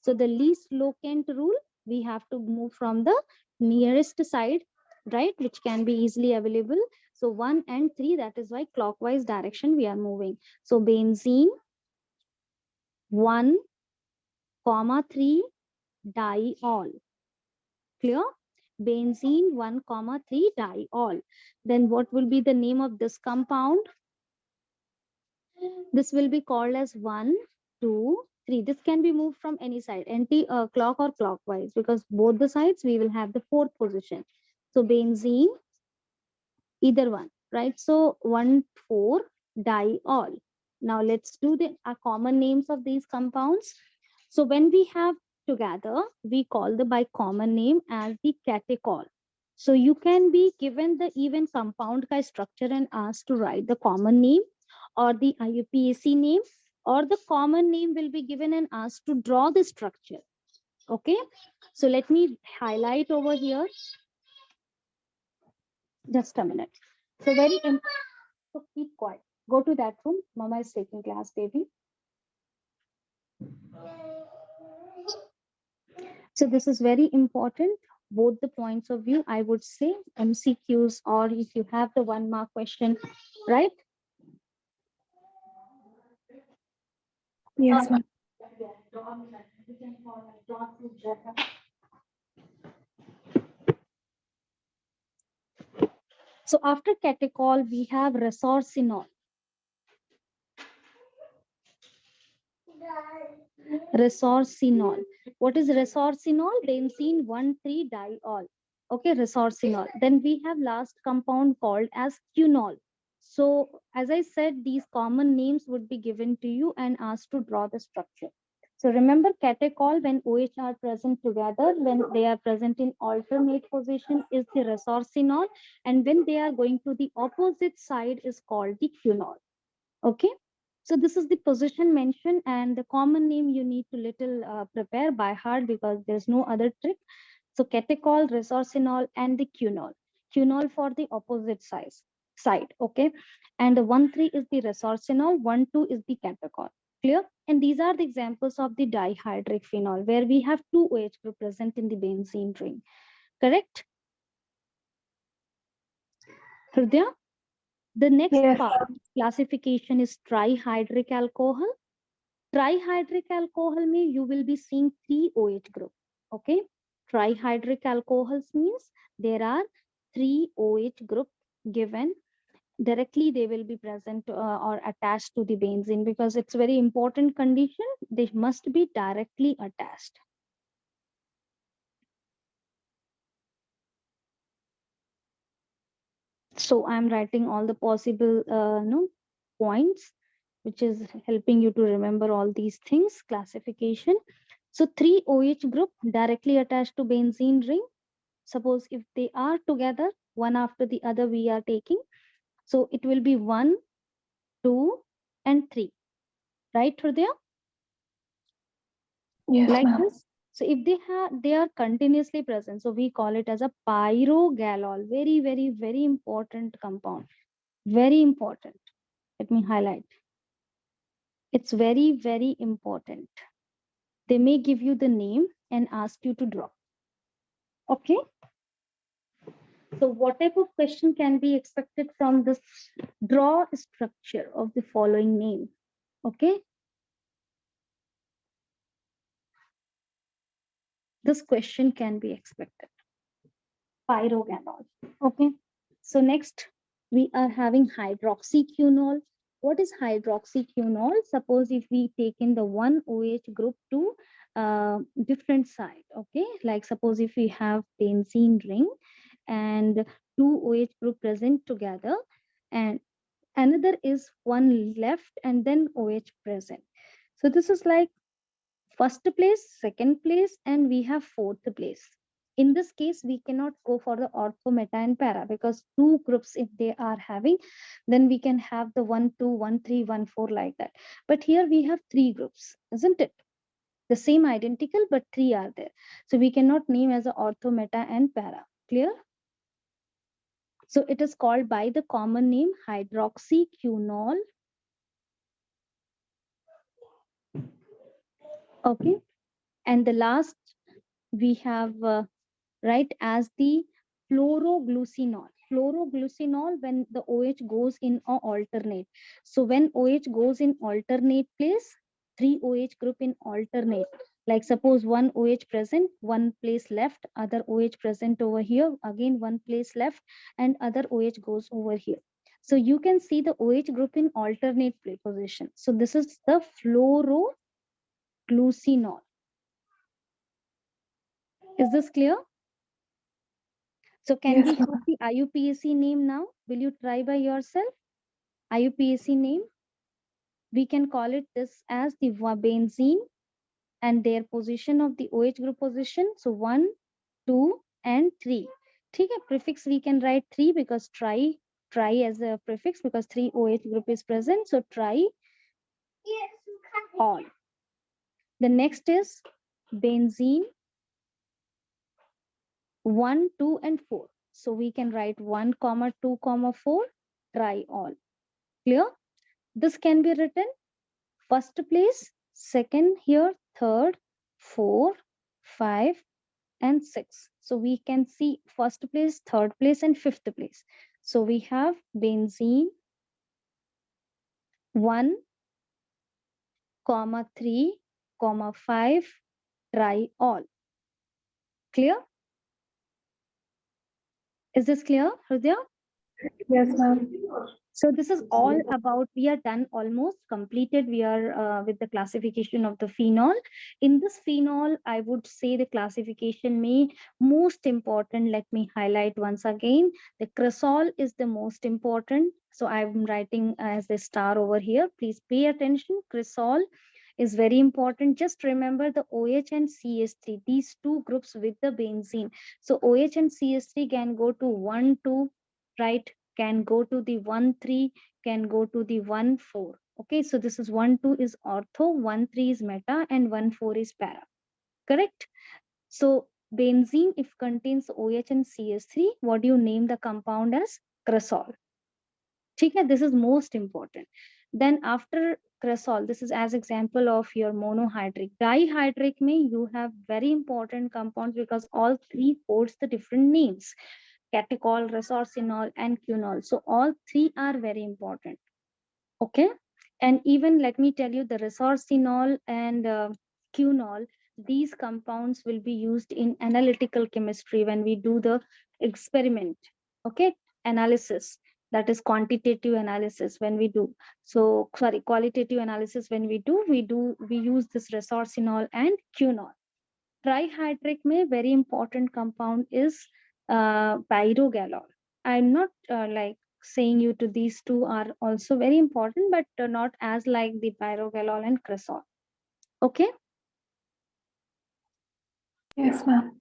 So the least locant rule, we have to move from the nearest side, right, which can be easily available. So 1 and 3, that is why clockwise direction we are moving. So benzene 1,3 diol. Clear? Benzene 1,3 diol. Then what will be the name of this compound? This will be called as 1, 2, 3. This can be moved from any side, clock or clockwise, because both the sides we will have the fourth position. So benzene, either one, right? So 1,4 diol. Now let's do the common names of these compounds. So when we have together, we call the by common name as the catechol. So you can be given the even compound ka structure and asked to write the common name or the IUPAC name, or the common name will be given and asked to draw the structure. Okay. So let me highlight over here. Just a minute. So very important. So keep quiet. Go to that room. Mama is taking class, baby. So this is very important. Both the points of view, I would say MCQs, or if you have the 1-mark question, right? Yes, ma'am. So after catechol, we have resorcinol. Resorcinol. What is resorcinol? Benzene 1,3-diol. Okay, resorcinol. Then we have last compound called as quinol. So as I said, these common names would be given to you and asked to draw the structure. So remember, catechol, when OH are present together, when they are present in alternate position, is the resorcinol, and when they are going to the opposite side is called the quinol. Okay. So this is the position mentioned, and the common name you need to little prepare by heart, because there's no other trick. So catechol, resorcinol, and the quinol. Quinol for the opposite side. Okay. And the 1,3 is the resorcinol, 1,2 is the catechol. Clear? And these are the examples of the dihydric phenol, where we have 2 OH group present in the benzene ring. Correct? Hridaya? The next Yes, part classification is trihydric alcohol. Trihydric alcohol means you will be seeing 3 OH group. Okay. Trihydric alcohols means there are 3 OH group given, directly they will be present or attached to the benzene, because it's very important condition. They must be directly attached. So I'm writing all the possible no points, which is helping you to remember all these things. Classification. So 3 OH group directly attached to benzene ring. Suppose if they are together, one after the other we are taking. So it will be 1, 2, and 3. Right, Hridaya? Yes, Like ma'am. this. So if they are continuously present, so we call it as a pyrogalol. Very, very, very important compound. Very important. Let me highlight. It's very, very important. They may give you the name and ask you to draw. Okay. So what type of question can be expected from this? Draw structure of the following name. Okay. This question can be expected. Pyrogalol. Okay. So next we are having hydroxyquinol. What is hydroxyquinol? Suppose if we take in the one OH group to different side. Okay. Like suppose if we have benzene ring and two OH group present together, and another is one left and then OH present. So this is like first place, second place, and we have fourth place. In this case, we cannot go for the ortho, meta, and para, because two groups, if they are having, then we can have the 1, 2, 1, 3, 1, 4 like that. But here we have three groups, isn't it? The same identical, but three are there. So we cannot name as a ortho, meta, and para. Clear? So it is called by the common name hydroxyquinol. Okay. And the last we have right as the fluoroglucinol. Fluoroglucinol, when the OH goes in or alternate. So when OH goes in alternate place, three OH group in alternate. Like suppose one OH present, one place left, other OH present over here, again one place left, and other OH goes over here. So you can see the OH group in alternate position. So this is the fluoroglucinol. Is this clear? So can we Yes, have ma'am. the IUPAC name now? Will you try by yourself? IUPAC name. We can call it this as the benzene and their position of the OH group position. So 1, 2, and 3. Okay, prefix we can write 3 because tri as a prefix because 3 OH group is present. So tri all. The next is benzene 1, 2, and 4. So we can write 1, 2, 4, tri all. Clear? This can be written first place, second here, third, 4, 5, and 6. So we can see first place, third place, and fifth place. So we have benzene 1, 3, 5, try all. Clear? Is this clear, Hridaya? Yes, ma'am. So this is all about, we are done, almost completed. We are with the classification of the phenol. In this phenol, I would say the classification may most important. Let me highlight once again. The cresol is the most important. So I'm writing as a star over here. Please pay attention. Cresol is very important. Just remember the OH and CH3, these two groups with the benzene. So OH and CH3 can go to 1, 2, right? Can go to the 1, 3, can go to the 1, 4. Okay, so this is 1, 2 is ortho, 1, 3 is meta, and 1, 4 is para. Correct? So benzene, if contains OH and CH3, what do you name the compound as? Cresol. Okay, this is most important. Then after cresol, this is as example of your monohydric. Dihydric may you have very important compounds because all three holds the different names. Catechol, resorcinol, and quinol. So all three are very important. Okay. And even let me tell you the resorcinol and quinol, these compounds will be used in analytical chemistry when we do the experiment. Okay. Analysis. That is quantitative analysis when we do. So sorry, qualitative analysis when we use this resorcinol and quinol. Trihydric में very important compound is pyrogalol. I'm not like saying you to these two are also very important, but not as like the pyrogalol and cresol. Okay. Yes, ma'am.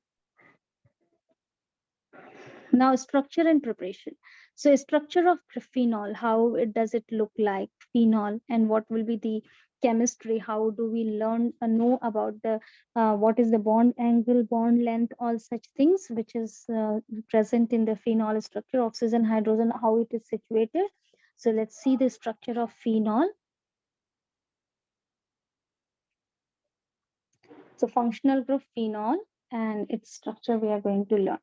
Now structure and preparation. So structure of phenol, how does it look like phenol, and what will be the chemistry? How do we learn know about the what is the bond angle, bond length, all such things which is present in the phenol structure, oxygen, hydrogen, how it is situated. So let's see the structure of phenol. So functional group phenol and its structure we are going to learn.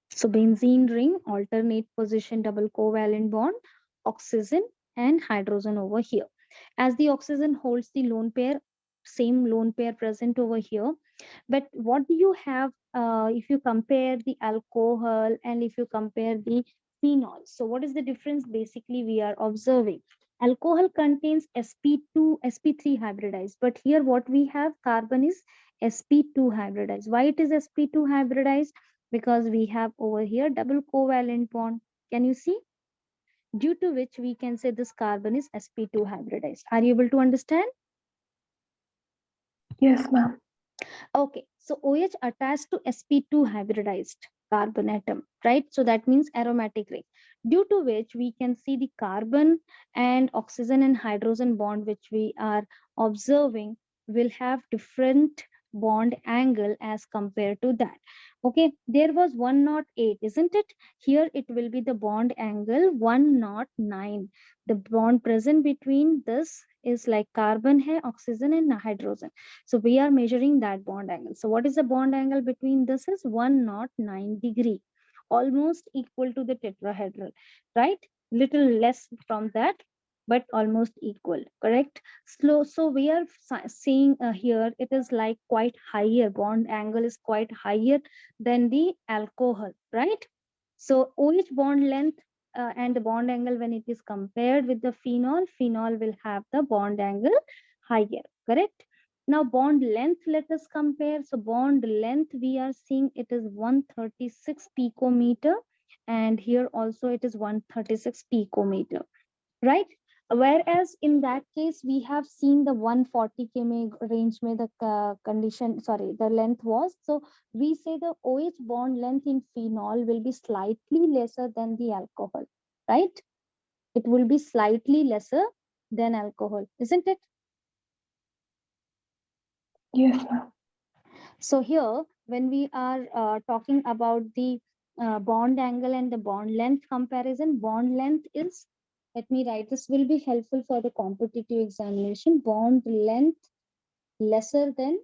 So benzene ring, alternate position double covalent bond, oxygen and hydrogen over here. As the oxygen holds the lone pair, same lone pair present over here. But what do you have if you compare the alcohol and if you compare the phenol? So what is the difference basically we are observing? Alcohol contains sp2, sp3 hybridized, but here what we have carbon is sp2 hybridized. Why it is sp2 hybridized? Because we have over here double covalent bond. Can you see? Due to which we can say this carbon is sp2 hybridized. Are you able to understand? Yes, ma'am. Okay, so OH attached to sp2 hybridized carbon atom, right? So that means aromatic ring, due to which we can see the carbon and oxygen and hydrogen bond which we are observing will have different bond angle as compared to that. Okay, there was 108, isn't it? Here it will be the bond angle 109. The bond present between this is like carbon hai, oxygen and hydrogen. So we are measuring that bond angle. So what is the bond angle between this is 109 degree, almost equal to the tetrahedral, right? Little less from that, but almost equal, correct? So we are seeing here, it is like quite higher, bond angle is quite higher than the alcohol, right? So OH bond length and the bond angle when it is compared with the phenol will have the bond angle higher, correct? Now bond length, let us compare. So bond length, we are seeing it is 136 picometer, and here also it is 136 picometer, right? Whereas in that case, we have seen the 140 km range में the condition, sorry, the length was. So we say the OH bond length in phenol will be slightly lesser than the alcohol, right? It will be slightly lesser than alcohol, isn't it? Yes, ma'am. So here, when we are talking about the bond angle and the bond length comparison, bond length is, let me write, this will be helpful for the competitive examination. Bond length lesser than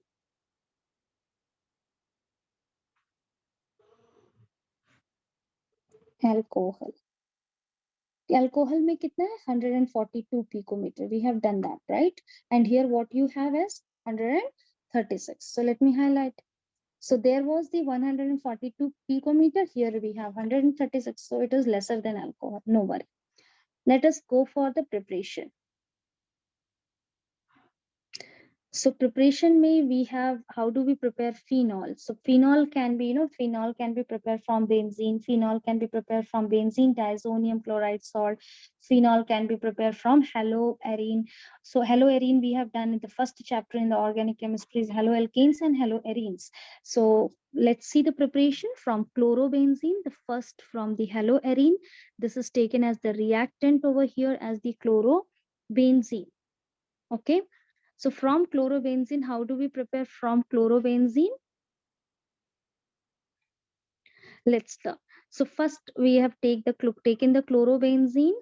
alcohol. Alcohol में कितना है? 142 picometer. We have done that, right? And here what you have is 136. So let me highlight. So there was the 142 picometer. Here we have 136. So it is lesser than alcohol. No worry. Let us go for the preparation. So preparation may we have, how do we prepare phenol? So phenol can be, phenol can be prepared from benzene. Phenol can be prepared from benzene diazonium chloride salt. Phenol can be prepared from haloarine. So haloarine we have done in the first chapter in the organic chemistry is haloalkanes and haloarenes. So let's see the preparation from chlorobenzene, the first from the haloarine. This is taken as the reactant over here as the chlorobenzene. Okay. So from chlorobenzene, how do we prepare from chlorobenzene? Let's start. So first we have taken the chlorobenzene,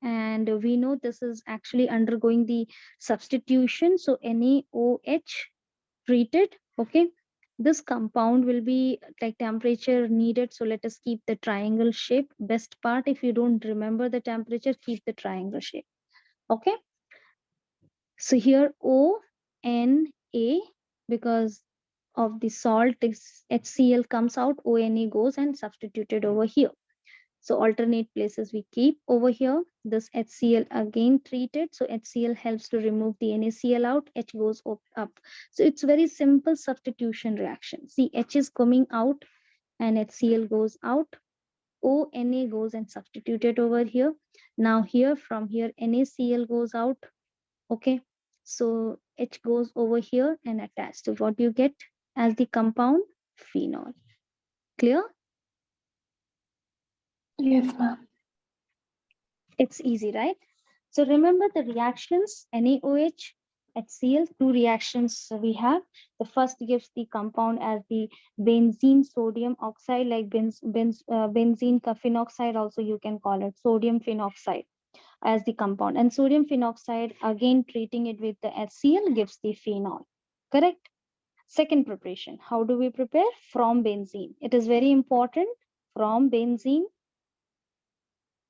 and we know this is actually undergoing the substitution. So NaOH treated. Okay. This compound will be like temperature needed. So let us keep the triangle shape. Best part, if you don't remember the temperature, keep the triangle shape. Okay. So here O N A, because of the salt is HCl comes out, ONA goes and substituted over here. So alternate places we keep over here. This HCl again treated. So HCl helps to remove the NaCl out. H goes up. So it's very simple substitution reaction. See, H is coming out and HCl goes out. ONA goes and substituted over here. Now here from here NaCl goes out. Okay. So H goes over here and attached. So what you get as the compound? Phenol. Clear? Yes, ma'am. It's easy, right? So remember the reactions NaOH, HCl, two reactions we have. The first gives the compound as the benzene sodium oxide, like benzene phenoxide, also you can call it sodium phenoxide as the compound. And sodium phenoxide, again treating it with the HCl, gives the phenol. Correct? Second preparation. How do we prepare? From benzene. It is very important. From benzene.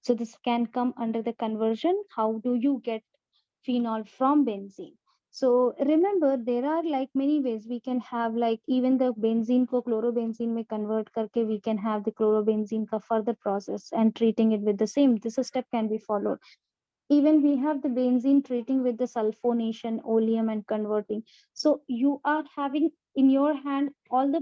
So this can come under the conversion. How do you get phenol from benzene? So remember, there are like many ways we can have, like even the benzene ko chlorobenzene may convert karke we can have the chlorobenzene ka further process and treating it with the same. This step can be followed. Even we have the benzene treating with the sulfonation, oleum and converting. So you are having in your hand all the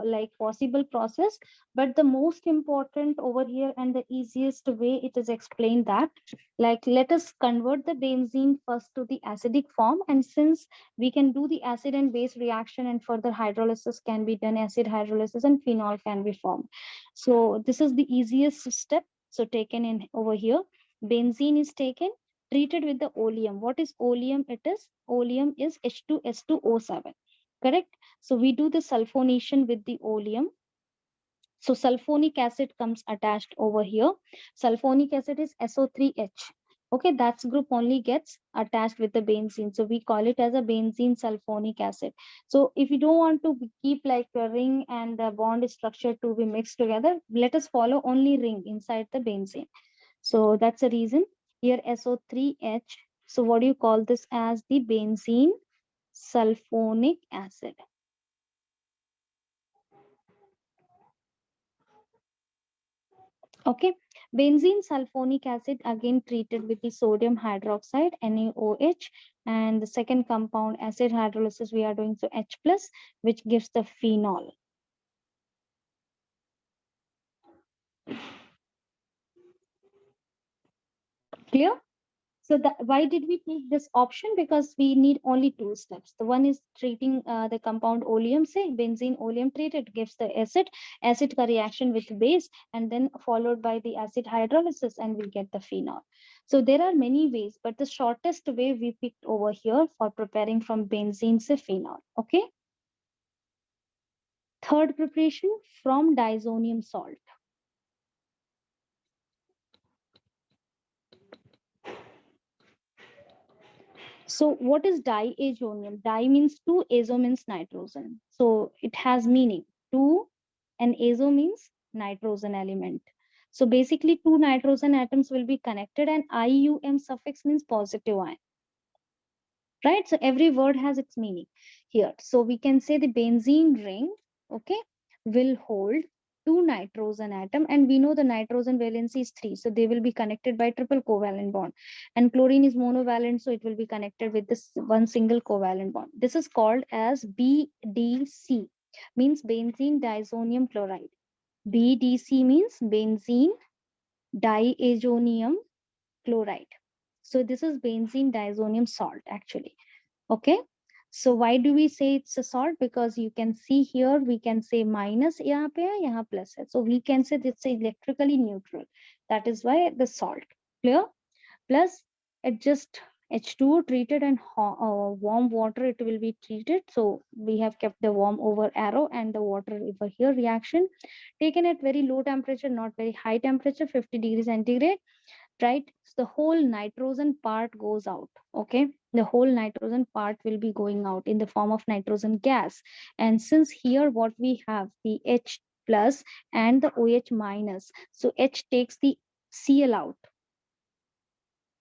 like possible process, but the most important over here and the easiest way it is explained that, like, let us convert the benzene first to the acidic form, and since we can do the acid and base reaction and further hydrolysis can be done, acid hydrolysis and phenol can be formed. So this is the easiest step. So taken in over here, benzene is taken, treated with the oleum. What is oleum? It is oleum is H2S2O7. Correct? So we do the sulfonation with the oleum. So sulfonic acid comes attached over here. Sulfonic acid is SO3H. Okay, that group only gets attached with the benzene. So we call it as a benzene sulfonic acid. So if you don't want to keep like a ring and the bond structure to be mixed together, let us follow only ring inside the benzene. So that's the reason here SO3H. So what do you call this as? The benzene sulfonic acid. Okay, benzene sulfonic acid again treated with the sodium hydroxide NaOH, and the second compound acid hydrolysis we are doing, so H plus, which gives the phenol. Clear? So why did we take this option? Because we need only two steps. The one is treating the compound oleum, say benzene oleum treated gives the acid reaction with base, and then followed by the acid hydrolysis, and we get the phenol. So there are many ways, but the shortest way we picked over here for preparing from benzene, say phenol. Okay. Third preparation, from diazonium salt. So what is diazonium? Di means two, azo means nitrogen. So it has meaning. Two and azo means nitrogen element. So basically two nitrogen atoms will be connected, and IUM suffix means positive ion. Right? So every word has its meaning here. So we can say the benzene ring, okay, will hold two nitrogen atom, and we know the nitrogen valency is 3, so they will be connected by triple covalent bond, and chlorine is monovalent, so it will be connected with this one single covalent bond. This is called as BDC, means benzene diazonium chloride. BDC means benzene diazonium chloride. So this is benzene diazonium salt actually. Okay. So why do we say it's a salt? Because you can see here, we can say minus yahan pe hai, yahan plus hai. So we can say it's electrically neutral. That is why the salt. Clear? Plus it just H2O treated, and warm water it will be treated. So we have kept the warm over arrow and the water over here reaction taken at very low temperature, not very high temperature, 50 degrees centigrade, right? So the whole nitrogen part goes out. Okay, the whole nitrogen part will be going out in the form of nitrogen gas. And since here what we have the H plus and the OH minus, so H takes the Cl out.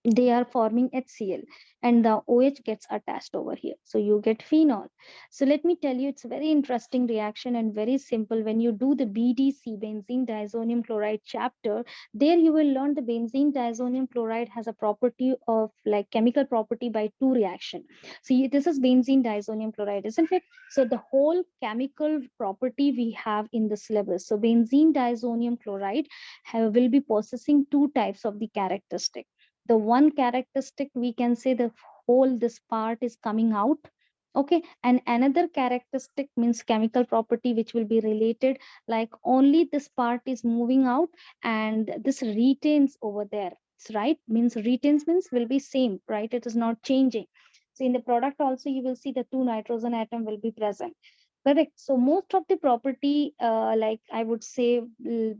they are forming HCl, and the OH gets attached over here. So you get phenol. So let me tell you, it's a very interesting reaction and very simple. When you do the BDC, benzene diazonium chloride chapter, there you will learn the benzene diazonium chloride has a property of like chemical property by two reaction. See, this is benzene diazonium chloride, isn't it? So the whole chemical property we have in the syllabus. So benzene diazonium chloride will be possessing two types of the characteristic. The one characteristic, we can say the whole this part is coming out, okay, and another characteristic means chemical property which will be related, like only this part is moving out and this retains over there, right? Means retains means will be same, right? It is not changing. So in the product also you will see the two nitrogen atom will be present. Correct. So most of the property, like I would say,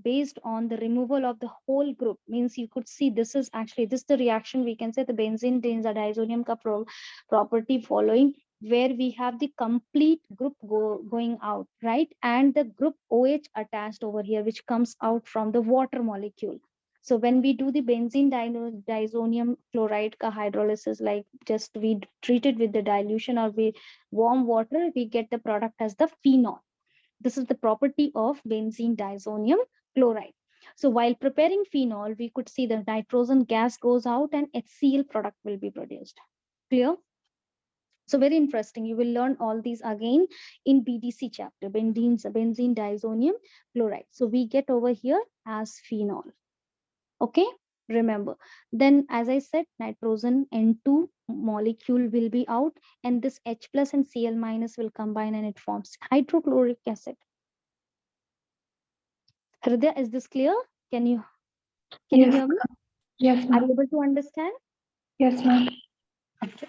based on the removal of the whole group, means you could see this is actually this the reaction. We can say the benzene diazonium ka property following, where we have the complete group going out, right? And the group OH attached over here, which comes out from the water molecule. So when we do the benzene diazonium chloride ka hydrolysis, like just we treat it with the dilution or we warm water, we get the product as the phenol. This is the property of benzene diazonium chloride. So while preparing phenol, we could see the nitrogen gas goes out and HCl product will be produced. Clear? So very interesting. You will learn all these again in BDC chapter, benzene diazonium chloride. So we get over here as phenol. Okay, remember. Then as I said, nitrogen N2 molecule will be out, and this H plus and Cl minus will combine and it forms hydrochloric acid. Hridaya, is this clear? Can you Yes, hear me? yes, Are you ma'am. able to understand? Yes, ma'am. Okay.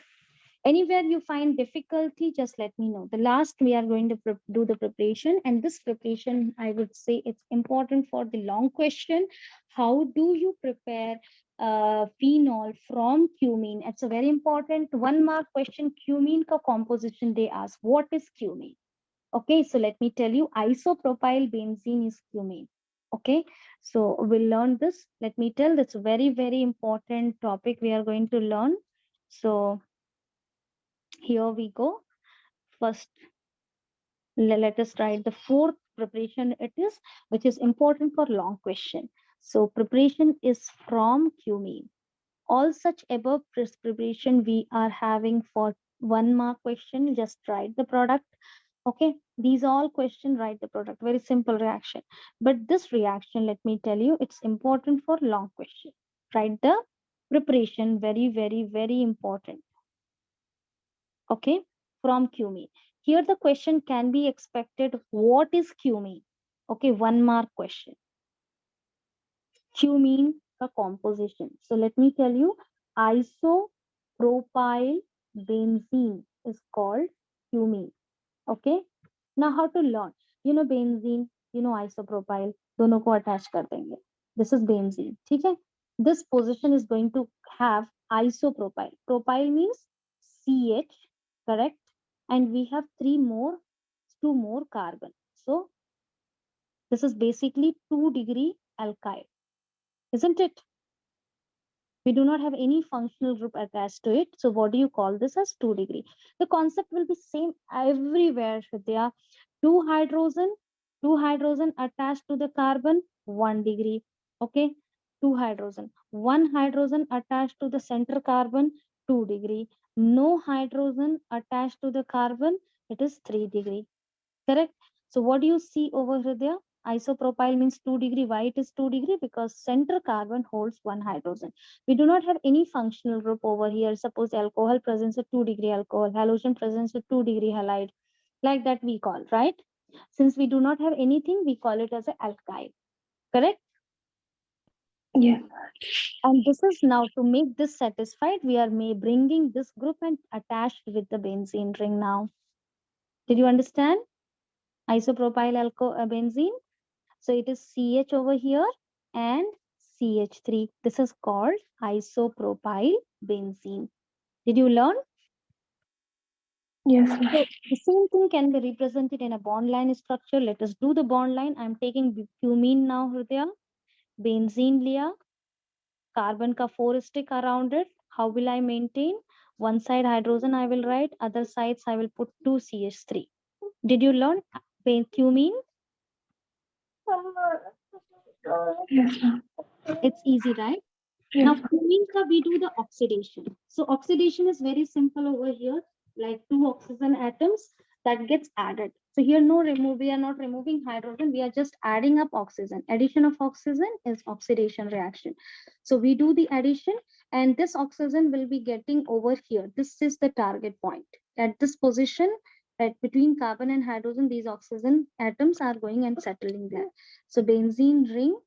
Anywhere you find difficulty, just let me know. The last we are going to do the preparation, and this preparation, I would say it's important for the long question. How do you prepare phenol from cumene? It's a very important 1 mark question. Cumene ka composition they ask. What is cumene? Okay, so let me tell you, isopropyl benzene is cumene. Okay, so we'll learn this. Let me tell, that's a very, very important topic we are going to learn. So here we go. First, let us write the fourth preparation it is, which is important for long question. So preparation is from cumene. All such above preparation we are having for 1 mark question, just write the product. Okay, these all question, write the product, very simple reaction. But this reaction, let me tell you, it's important for long question. Write the preparation, very, very, very important. Okay, from cumene. Here the question can be expected, what is cumene? Okay, 1 mark question. Cumene the composition. So let me tell you, isopropyl benzene is called cumene. Okay, now how to learn? You know benzene, you know isopropyl, दोनों को attach कर देंगे. This is benzene. ठीक है? This position is going to have isopropyl. Propyl means CH, correct? And we have two more carbon. So this is basically 2-degree alkyl, isn't it? We do not have any functional group attached to it. So what do you call this as 2-degree? The concept will be same everywhere. Shreya. Two hydrogen attached to the carbon, 1 degree. Okay, two hydrogen. One hydrogen attached to the center carbon, 2 degree. No hydrogen attached to the carbon, it is 3 degree. Correct? So what do you see over here? Isopropyl means 2 degree. Why it is 2 degree? Because center carbon holds one hydrogen. We do not have any functional group over here. Suppose alcohol presents a 2 degree alcohol, halogen presents a 2 degree halide. Like that we call, right? Since we do not have anything, we call it as an alkyl. Correct? Yes. And this is now to make this satisfied, we are bringing this group and attached with the benzene ring now. Did you understand? Isopropyl benzene. So it is CH over here and CH3. This is called isopropyl benzene. Did you learn? Yes, ma'am. So the same thing can be represented in a bond line structure. Let us do the bond line. I'm taking cumene now, Hridaya. Benzene liya. carbon ka 4 stick around it. How will I maintain? One side hydrogen I will write, other sides I will put 2 CH3. Did you learn cumene? Yes, ma'am. It's easy, right? Yes, Now, ma'am. cumene ka we do the oxidation. So oxidation is very simple over here, like 2 oxygen atoms that gets added. So here we are not removing hydrogen, we are just adding up oxygen. Addition of oxygen is oxidation reaction. So we do the addition and this oxygen will be getting over here. This is the target point. At this position, right between carbon and hydrogen, these oxygen atoms are going and settling there. So benzene ring,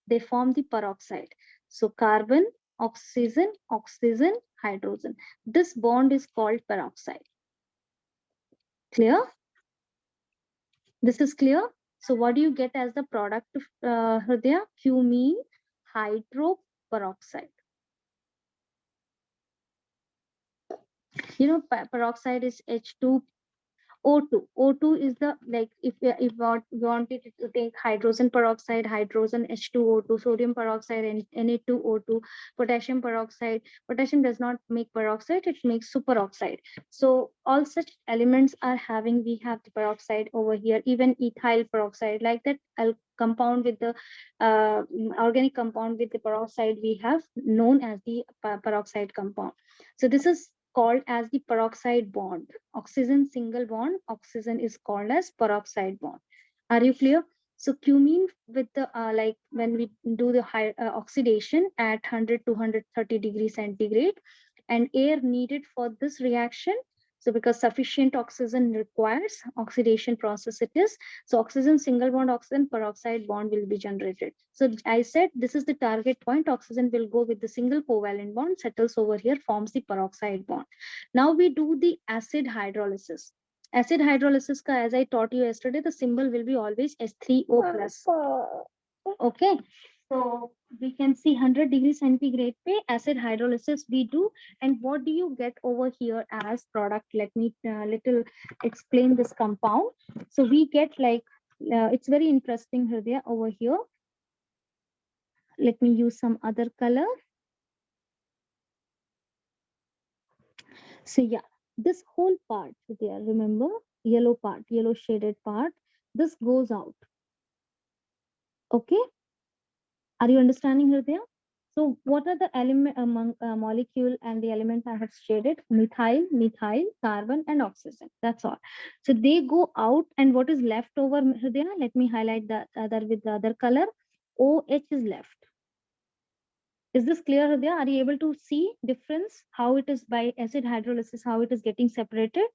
they form the peroxide. So carbon, oxygen, oxygen, hydrogen. This bond is called peroxide. Clear? This is clear. So what do you get as the product of Hridaya? Cumene hydroperoxide. You know, peroxide is H2 O2. O2 is the, like, if you wanted to take hydrogen peroxide, hydrogen H2O2, sodium peroxide and Na2O2, potassium peroxide. Potassium does not make peroxide, it makes superoxide. So all such elements are having, we have the peroxide over here, even ethyl peroxide, like that compound with the organic compound with the peroxide we have known as the peroxide compound. So this is called as the peroxide bond. Oxygen single bond, oxygen is called as peroxide bond. Are you clear? So cumene with the like when we do the high oxidation at 100 to 130 degrees centigrade, and air needed for this reaction. So because sufficient oxygen requires, oxidation process it is. So oxygen single bond, oxygen peroxide bond will be generated. So I said this is the target point. Oxygen will go with the single covalent bond, settles over here, forms the peroxide bond. Now we do the acid hydrolysis. Acid hydrolysis ka, as I taught you yesterday, the symbol will be always S3O plus. Okay. So we can see 100 degrees centigrade pe acid hydrolysis we do. And what do you get over here as product? Let me little explain this compound. So we get like, it's very interesting Hridaya over here. Let me use some other color. So yeah, this whole part there, remember, yellow part, yellow shaded part, this goes out. Okay. Are you understanding Hridaya? So what are the element among molecule and the elements I have shaded? Methyl, methyl, carbon, and oxygen. That's all. So they go out, and what is left over, Hridaya? Let me highlight the other with the other color. OH is left. Is this clear, Hridaya? Are you able to see difference? How it is by acid hydrolysis, how it is getting separated?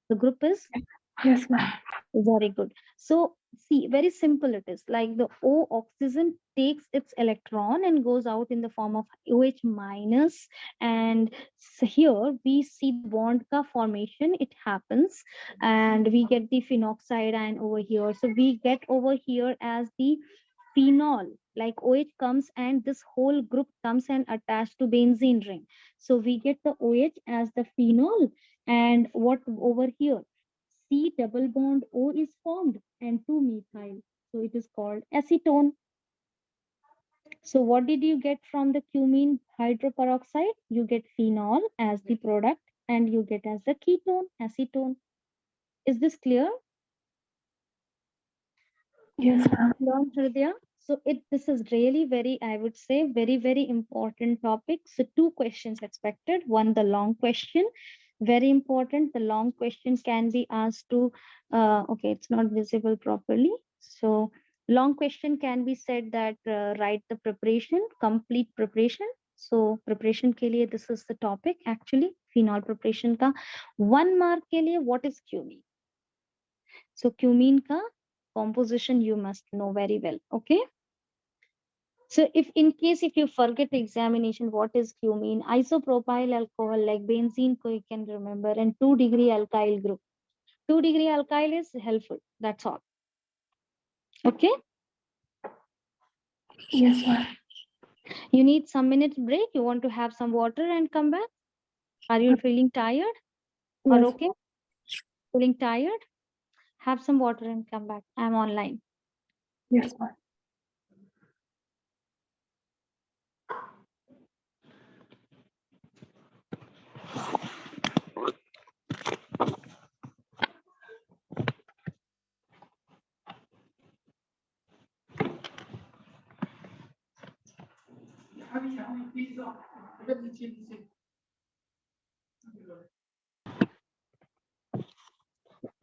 The group is? Yes, ma'am. Very good. So see, very simple it is. Like the O oxygen takes its electron and goes out in the form of OH minus. And so here we see the bond ka formation. It happens, and we get the phenoxide ion over here. So we get over here as the phenol. Like OH comes and this whole group comes and attached to benzene ring. So we get the OH as the phenol, and what over here? C double bond O is formed and 2 methyl. So it is called acetone. So what did you get from the cumene hydroperoxide? You get phenol as the product and you get as the ketone, acetone. Is this clear? Yes, ma'am. Learn Hridaya. So this is really very, I would say, very important topic. So 2 questions expected. One, the long question. Very important. The long question can be asked to, okay, it's not visible properly. So long question can be said that write the preparation, complete preparation. So preparation ke liye, this is the topic actually. Phenol preparation ka 1 mark ke liye, what is cumene? So cumene ka composition you must know very well. Okay. So if in case if you forget examination, what is cumene? Isopropyl alcohol like benzene you can remember, and 2-degree alkyl group. 2-degree alkyl is helpful. That's all. Okay. Yes, ma'am. You need some minutes break. You want to have some water and come back. Are you feeling tired or Yes. okay? Feeling tired? Have some water and come back. I'm online. Yes, ma'am.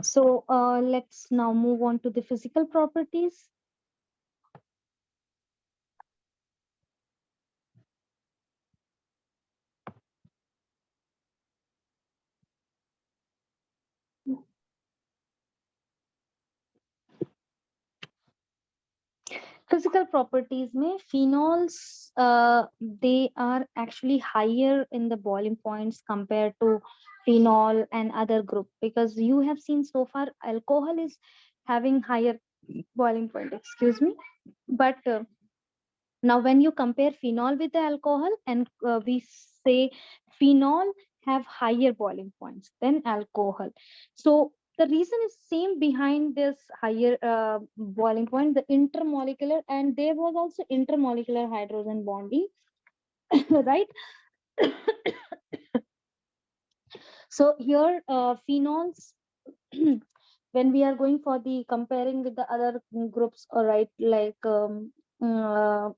So let's now move on to the physical properties. Physical properties में phenols they are actually higher in the boiling points compared to phenol and other group, because you have seen so far alcohol is having higher boiling point, excuse me, but now when you compare phenol with the alcohol, and we say phenol have higher boiling points than alcohol. So the reason is same behind this higher boiling point, the intermolecular, and there was also intermolecular hydrogen bonding, right? So here phenols when we are going for the comparing with the other groups, all right, like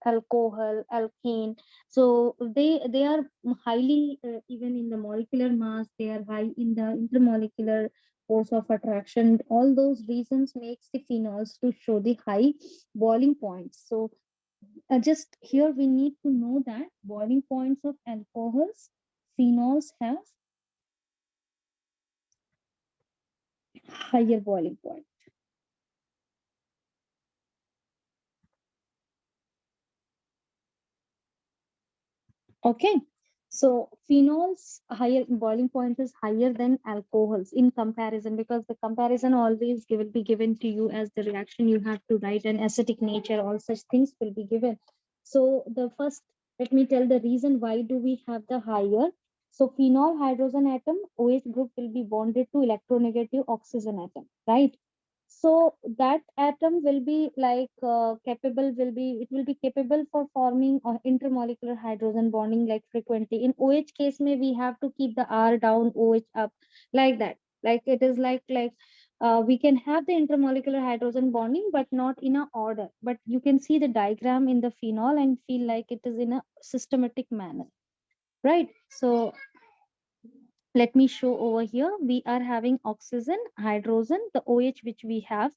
alcohol, alkane, so they are highly even in the molecular mass, they are high in the intermolecular force of attraction. All those reasons makes the phenols to show the high boiling points. So just here we need to know that boiling points of alcohols, phenols have higher boiling point. Okay. So phenols higher boiling point is higher than alcohols in comparison, because the comparison always will be given to you as the reaction you have to write, and acidic nature, all such things will be given. So the first, let me tell the reason why do we have the higher. So phenol hydrogen atom OH group will be bonded to electronegative oxygen atom, right? So that atom will be like capable will be it will be capable for forming intermolecular hydrogen bonding like frequently. In OH case may we have to keep the R down, OH up, like that. Like it is like we can have the intermolecular hydrogen bonding but not in a order, but you can see the diagram in the phenol and feel like it is in a systematic manner, right? So let me show over here, we are having oxygen, hydrogen, the OH which we have,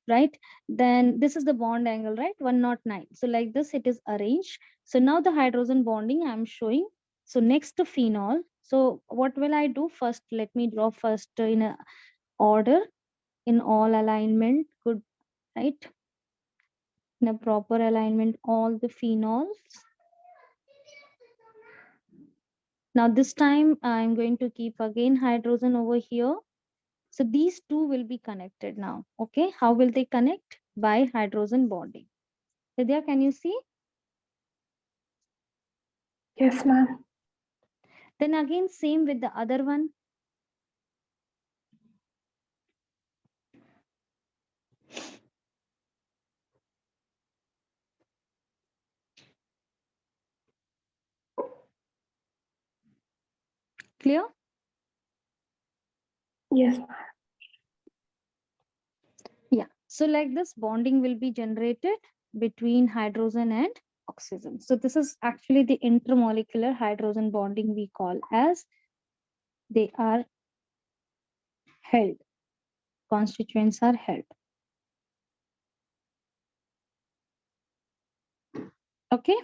right? Then this is the bond angle, right? 109. So like this it is arranged. So now the hydrogen bonding I'm showing. So next to phenol, so what will I do first? Let me draw first in a order, in all alignment, good, right? In a proper alignment, all the phenols. Now this time I'm going to keep again hydrogen over here. So these two will be connected now. Okay. How will they connect? By hydrogen bonding. Vidya, can you see? Yes, ma'am. Then again, same with the other one. Clear? Yes, ma'am. Yeah. So like this bonding will be generated between hydrogen and oxygen. So this is actually the intermolecular hydrogen bonding we call as they are held. Constituents are held. Okay.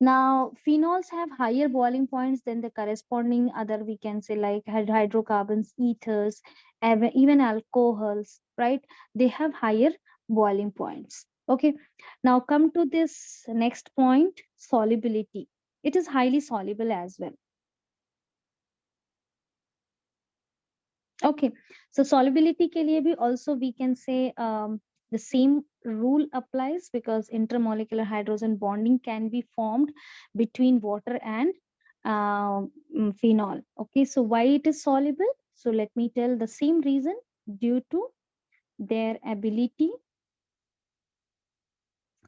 Now, phenols have higher boiling points than the corresponding other, we can say, like hydrocarbons, ethers, even alcohols, right? They have higher boiling points. Okay. Now, come to this next point, solubility. It is highly soluble as well. Okay. So, solubility के लिए भी also we can say the same rule applies, because intermolecular hydrogen bonding can be formed between water and phenol. Okay, so why it is soluble? So let me tell the same reason, due to their ability.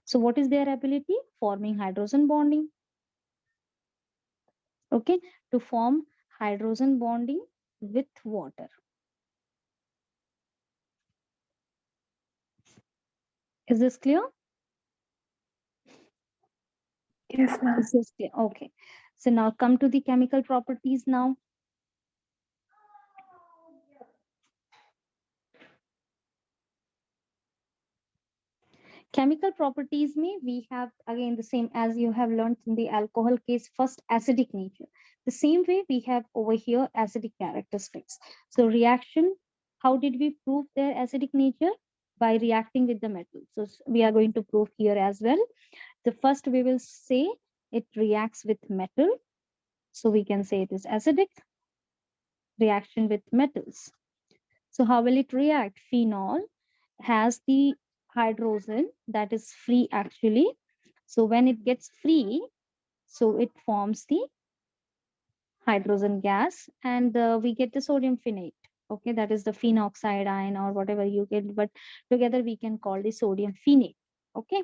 So what is their ability? Forming hydrogen bonding. Okay, to form hydrogen bonding with water. Is this clear? Yes, ma'am. This is clear. Okay. So now come to the chemical properties now. Chemical properties may we have again the same as you have learned in the alcohol case, first acidic nature. The same way we have over here acidic characteristics. So reaction, how did we prove their acidic nature? By reacting with the metal. So we are going to prove here as well. The first we will say it reacts with metal. So we can say it is acidic reaction with metals. So how will it react? Phenol has the hydrogen that is free actually. So when it gets free, so it forms the hydrogen gas and we get the sodium phenate. Okay, that is the phenoxide ion or whatever you get, but together we can call the sodium phenate. Okay,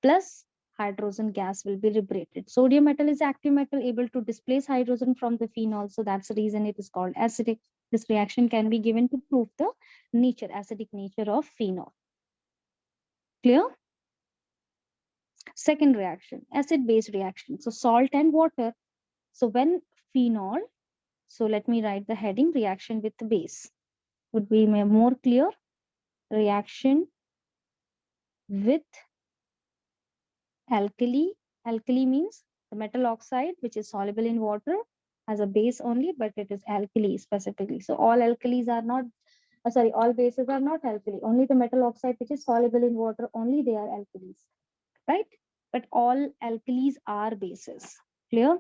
plus hydrogen gas will be liberated. Sodium metal is active metal able to displace hydrogen from the phenol. So that's the reason it is called acidic. This reaction can be given to prove the nature, acidic nature of phenol. Clear? Second reaction, acid-base reaction. So salt and water. So when phenol, so let me write the heading, reaction with base. Would be more clear. Reaction with alkali. Alkali means the metal oxide, which is soluble in water, has a base only, but it is alkali specifically. So all alkalis are not, all bases are not alkali. Only the metal oxide, which is soluble in water, only they are alkalis, right? But all alkalis are bases. Clear?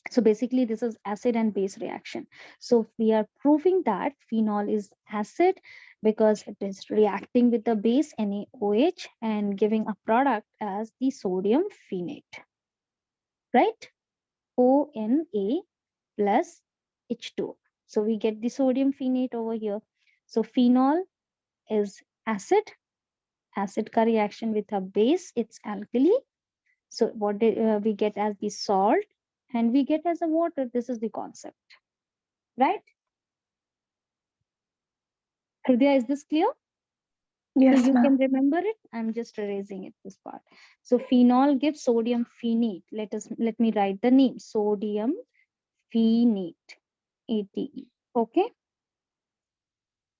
So basically, this is acid and base reaction. So we are proving that phenol is acid because it is reacting with the base NaOH and giving a product as the sodium phenate, right? ONa plus H2O. So we get the sodium phenate over here. So phenol is acid. Acid ka reaction with a base, it's alkali. So what we get as the salt and we get as a water. This is the concept, right? Hridaya, is this clear? Yes, So you ma'am. can remember it. I'm just erasing it, this part. So phenol gives sodium phenate. Let me write the name. Sodium phenate, ATE. Okay.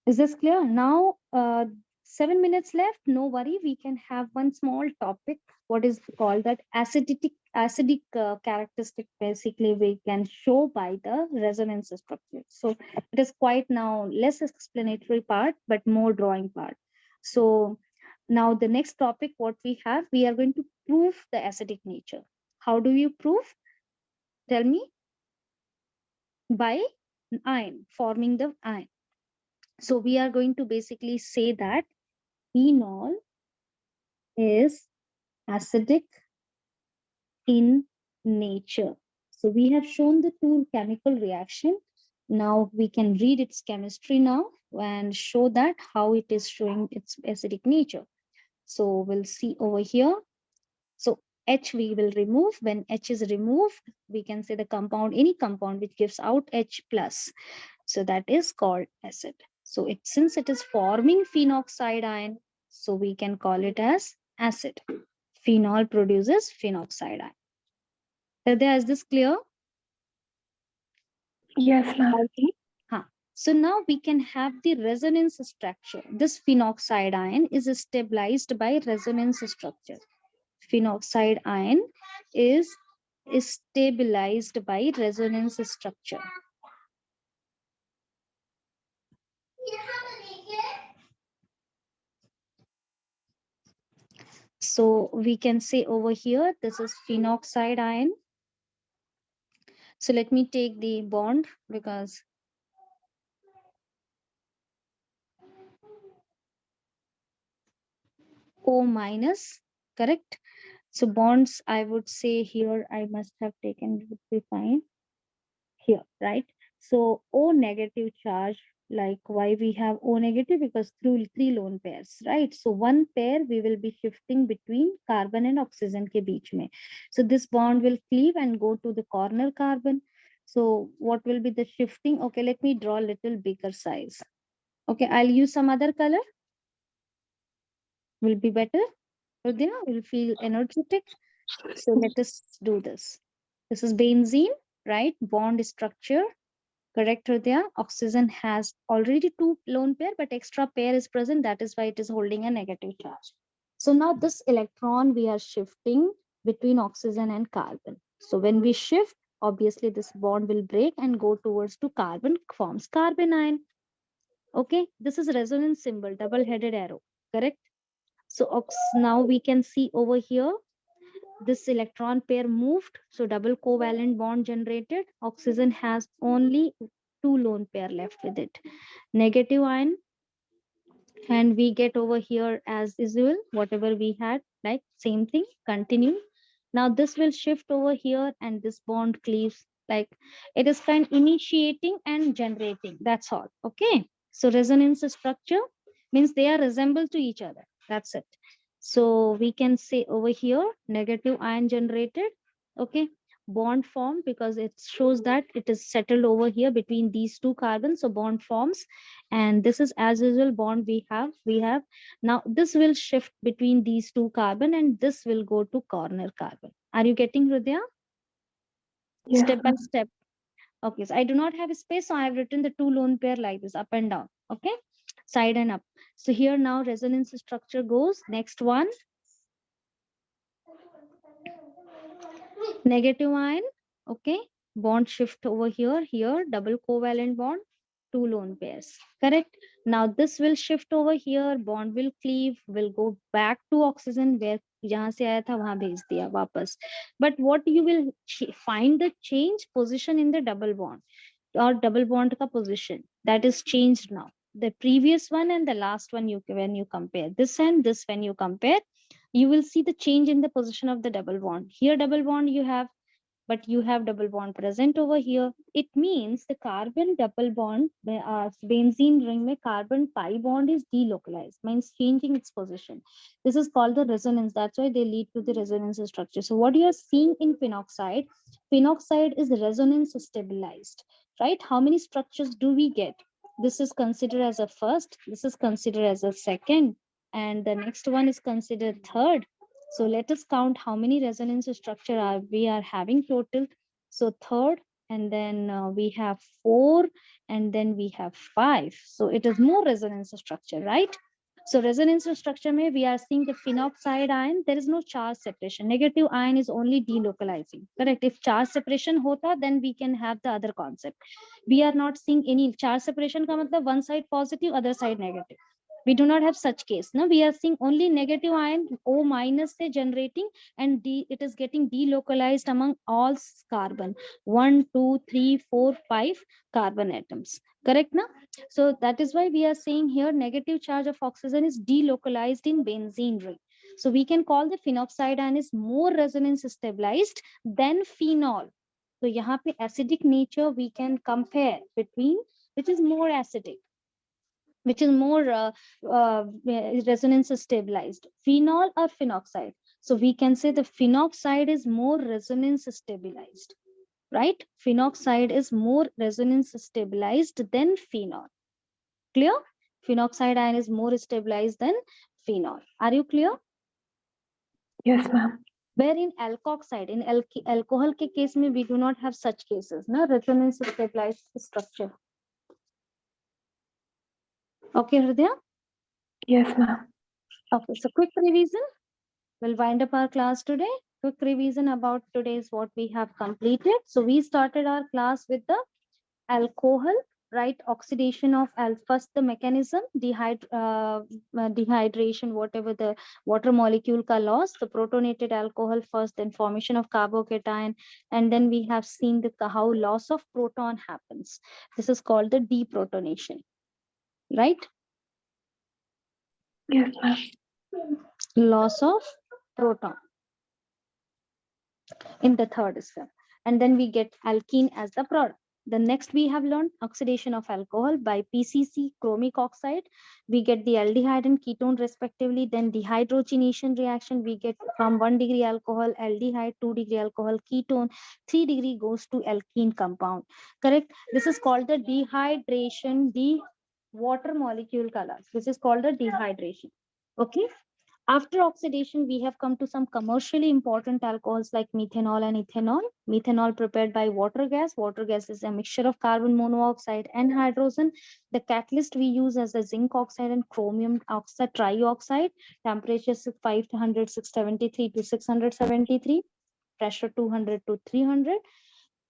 Is this clear? Now, 7 minutes left. No worry. We can have one small topic. What is called that acidic characteristic? Basically, we can show by the resonance structure. So it is quite now less explanatory part, but more drawing part. So now the next topic, what we are going to prove the acidic nature. How do you prove? Tell me. By ion, forming the ion. So we are going to basically say that phenol is acidic in nature. So we have shown the two chemical reaction. Now we can read its chemistry now and show that how it is showing its acidic nature. So we'll see over here. So H we will remove. When H is removed, we can say the compound, any compound which gives out H plus. So that is called acid. So since it is forming phenoxide ion, so we can call it as acid. Phenol produces phenoxide ion. Hridaya, is this clear? Yes, ma'am. Okay. So now we can have the resonance structure. This phenoxide ion is stabilized by resonance structure. Phenoxide ion is stabilized by resonance structure. So we can say over here, this is phenoxide ion. So let me take the bond because O minus, correct? So bonds, I would say here, I must have taken, it would be fine here, right? So O negative charge, like why we have O negative? Because through three lone pairs, right? So one pair we will be shifting between carbon and oxygen ke beech mein. So this bond will cleave and go to the corner carbon. So what will be the shifting? Okay, let me draw a little bigger size. Okay, I'll use some other color. Will be better. Hridaya will feel energetic. So let us do this. This is benzene, right? Bond structure. Correct, Hridaya? Oxygen has already two lone pair, but extra pair is present. That is why it is holding a negative charge. So now this electron we are shifting between oxygen and carbon. So when we shift, obviously this bond will break and go towards to carbon, forms carbon ion. Okay, this is resonance symbol, double-headed arrow. Correct. So now we can see over here this electron pair moved, so double covalent bond generated. Oxygen has only two lone pair left with it, negative ion, and we get over here as usual whatever we had, like same thing, continue. Now this will shift over here and this bond cleaves, like it is kind initiating and generating, that's all. Okay, so resonance structure means they are resemble to each other, that's it. So we can say over here negative ion generated. Okay, bond formed because it shows that it is settled over here between these two carbons, so bond forms. And this is as usual bond we have. Now this will shift between these two carbon and this will go to corner carbon. Are you getting, Hridaya? Yes, Step by ma'am. step. Okay, so I do not have space, so I have written the two lone pair like this, up and down. Okay, side and up. So here now resonance structure goes. Next one, negative ion. Okay, bond shift over here double covalent bond, two lone pairs. Correct. Now this will shift over here, bond will cleave, will go back to oxygen where जहां से आया था वहां भेज दिया वापस. But what you will find the change position in the double bond or double bond ka position that is changed now. The previous one and the last one, you when you compare this and this, when you compare, you will see the change in the position of the double bond. Here double bond you have, but you have double bond present over here. It means the carbon double bond, benzene ring mein carbon pi bond is delocalized, means changing its position. This is called the resonance. That's why they lead to the resonance structure. So what you are seeing in phenoxide, phenoxide is resonance stabilized, right? How many structures do we get? This is considered as a first, this is considered as a second, and the next one is considered third. So let us count how many resonance structure we are having total. So third, and then we have four, and then we have five. So it is more resonance structure, right? So resonance structure mein we are seeing the phenoxide ion. There is no charge separation. Negative ion is only delocalizing. Correct. If charge separation hota, then we can have the other concept. We are not seeing any charge separation. Ka matlab one side positive, other side negative. We do not have such case. No, we are seeing only negative ion O minus se generating, and it is getting delocalized among all carbon. 1, 2, 3, 4, 5 carbon atoms. Correct na? So that is why we are saying here negative charge of oxygen is delocalized in benzene ring. So we can call the phenoxide ion is more resonance stabilized than phenol. So यहाँ पे acidic nature we can compare between which is more acidic, which is more resonance stabilized, phenol or phenoxide. So we can say the phenoxide is more resonance stabilized, right? Phenoxide is more resonance stabilized than phenol. Clear? Phenoxide ion is more stabilized than phenol. Are you clear? Yes, ma'am. Where in alkoxide, in alcohol ke case mein we do not have such cases, na resonance stabilized structure. Okay, Hridaya? Yes, ma'am. Okay, so quick revision. We'll wind up our class today. Quick revision about today's what we have completed. So we started our class with the alcohol, right? Oxidation of first the mechanism, dehydration, whatever the water molecule ka loss, the protonated alcohol first, then formation of carbocation, and then we have seen how loss of proton happens. This is called the deprotonation, right? Yes, ma'am. Loss of proton in the third step. And then we get alkene as the product. The next we have learned oxidation of alcohol by PCC, chromic oxide. We get the aldehyde and ketone respectively. Then dehydrogenation reaction, we get from 1 degree alcohol, aldehyde, 2 degree alcohol, ketone, 3 degree goes to alkene compound. Correct? This is called the dehydration, the water molecule colors. This is called the dehydration. Okay. After oxidation, we have come to some commercially important alcohols like methanol and ethanol. Methanol prepared by water gas. Water gas is a mixture of carbon monoxide and hydrogen. The catalyst we use as a zinc oxide and chromium oxide trioxide. Temperature 500, 673 to 673. Pressure 200 to 300.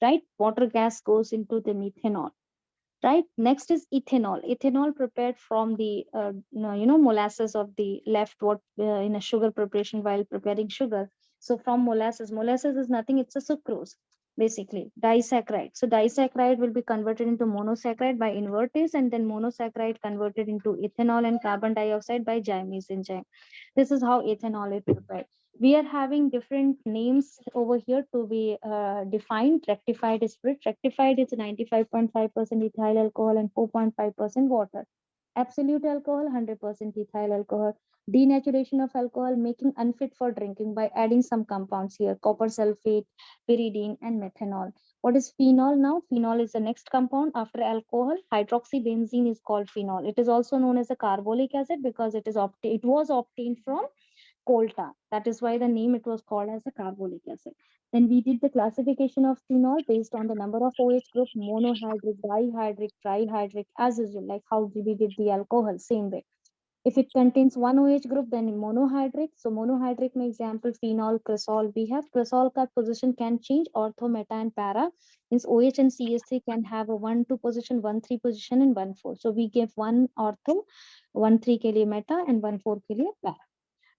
Right? Water gas goes into the methanol. Right, next is ethanol. Ethanol prepared from the molasses of the left what in a sugar preparation while preparing sugar. So from molasses is nothing, it's a sucrose, basically disaccharide. So disaccharide will be converted into monosaccharide by invertase, and then monosaccharide converted into ethanol and carbon dioxide by Giamese enzyme. This is how ethanol is prepared. We are having different names over here to be defined. Rectified spirit. Rectified is 95.5% ethyl alcohol and 4.5% water. Absolute alcohol, 100% ethyl alcohol. Denaturation of alcohol, making unfit for drinking by adding some compounds here, copper sulfate, pyridine, and methanol. What is phenol now? Phenol is the next compound after alcohol. Hydroxybenzene is called phenol. It is also known as a carbolic acid because it was obtained from coal tar. That is why the name it was called as a carbolic acid. Then we did the classification of phenol based on the number of OH group, monohydric, dihydric, trihydric, as usual, like how we did the alcohol, same way. If it contains one OH group, then monohydric. So monohydric, for example, phenol, cresol. We have cresol ka position can change, ortho, meta, and para. Means OH and CH3 can have a 1-2 position, 1-3 position, and 1-4. So we give 1 ortho, 1-3 ke liye meta, and 1-4 ke liye para.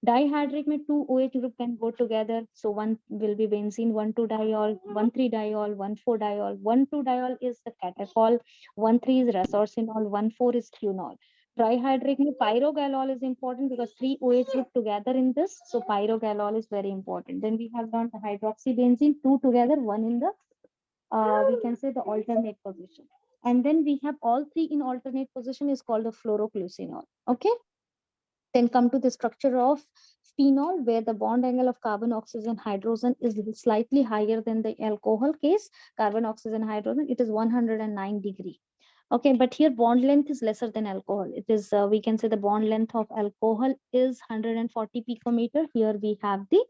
Dihydric में 2 OH group can go together. So one will be benzene, 1,2-diol, 1,3-diol, 1,4-diol. 1,2-diol is the catechol, 1,3 is resorcinol, 1,4 is quinol. Trihydric में pyrogalol is important because 3 OH group together in this. So pyrogalol is very important. Then we have done the hydroxybenzene, 2 together, 1 in the we can say the alternate position. And then we have all 3 in alternate position is called the fluoroclusinol. Okay. Then come to the structure of phenol, where the bond angle of carbon, oxygen, hydrogen is slightly higher than the alcohol case. Carbon, oxygen, hydrogen, it is 109 degree. Okay, but here bond length is lesser than alcohol. It is, we can say the bond length of alcohol is 140 picometer. Here we have the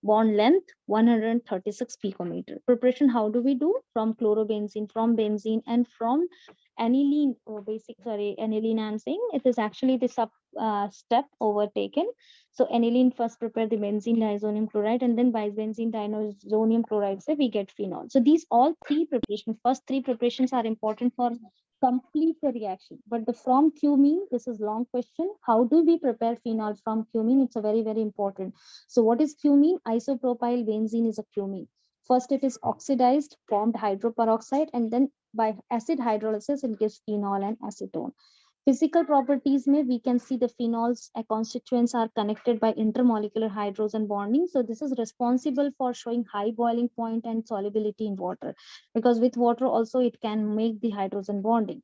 bond length 136 picometer. Preparation, how do we do? From chlorobenzene, from benzene, and from aniline, aniline I'm saying, it is actually the step overtaken. So aniline first prepare the benzene diazonium chloride, and then by benzene diazonium chloride, say we get phenol. So these all 3 preparations, first 3 preparations are important for complete the reaction. But the from cumene, this is long question. How do we prepare phenol from cumene? It's a very, very important. So what is cumene? Isopropyl benzene is a cumene. First, it is oxidized, formed hydroperoxide, and then by acid hydrolysis, it gives phenol and acetone. Physical properties may we can see the phenols constituents are connected by intermolecular hydrogen bonding. So this is responsible for showing high boiling point and solubility in water, because with water also it can make the hydrogen bonding.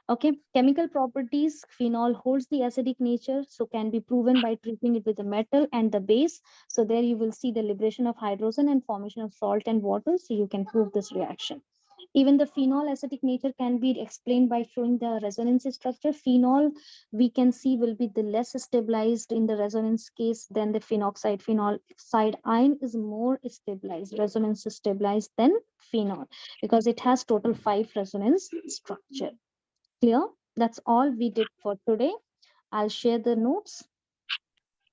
Okay, chemical properties, phenol holds the acidic nature, so can be proven by treating it with the metal and the base. So there you will see the liberation of hydrogen and formation of salt and water, so you can prove this reaction. Even the phenol acidic nature can be explained by showing the resonance structure. Phenol, we can see, will be the less stabilized in the resonance case than the phenoxide. Phenoxide ion is more stabilized, resonance stabilized than phenol, because it has total 5 resonance structure. Clear? That's all we did for today. I'll share the notes.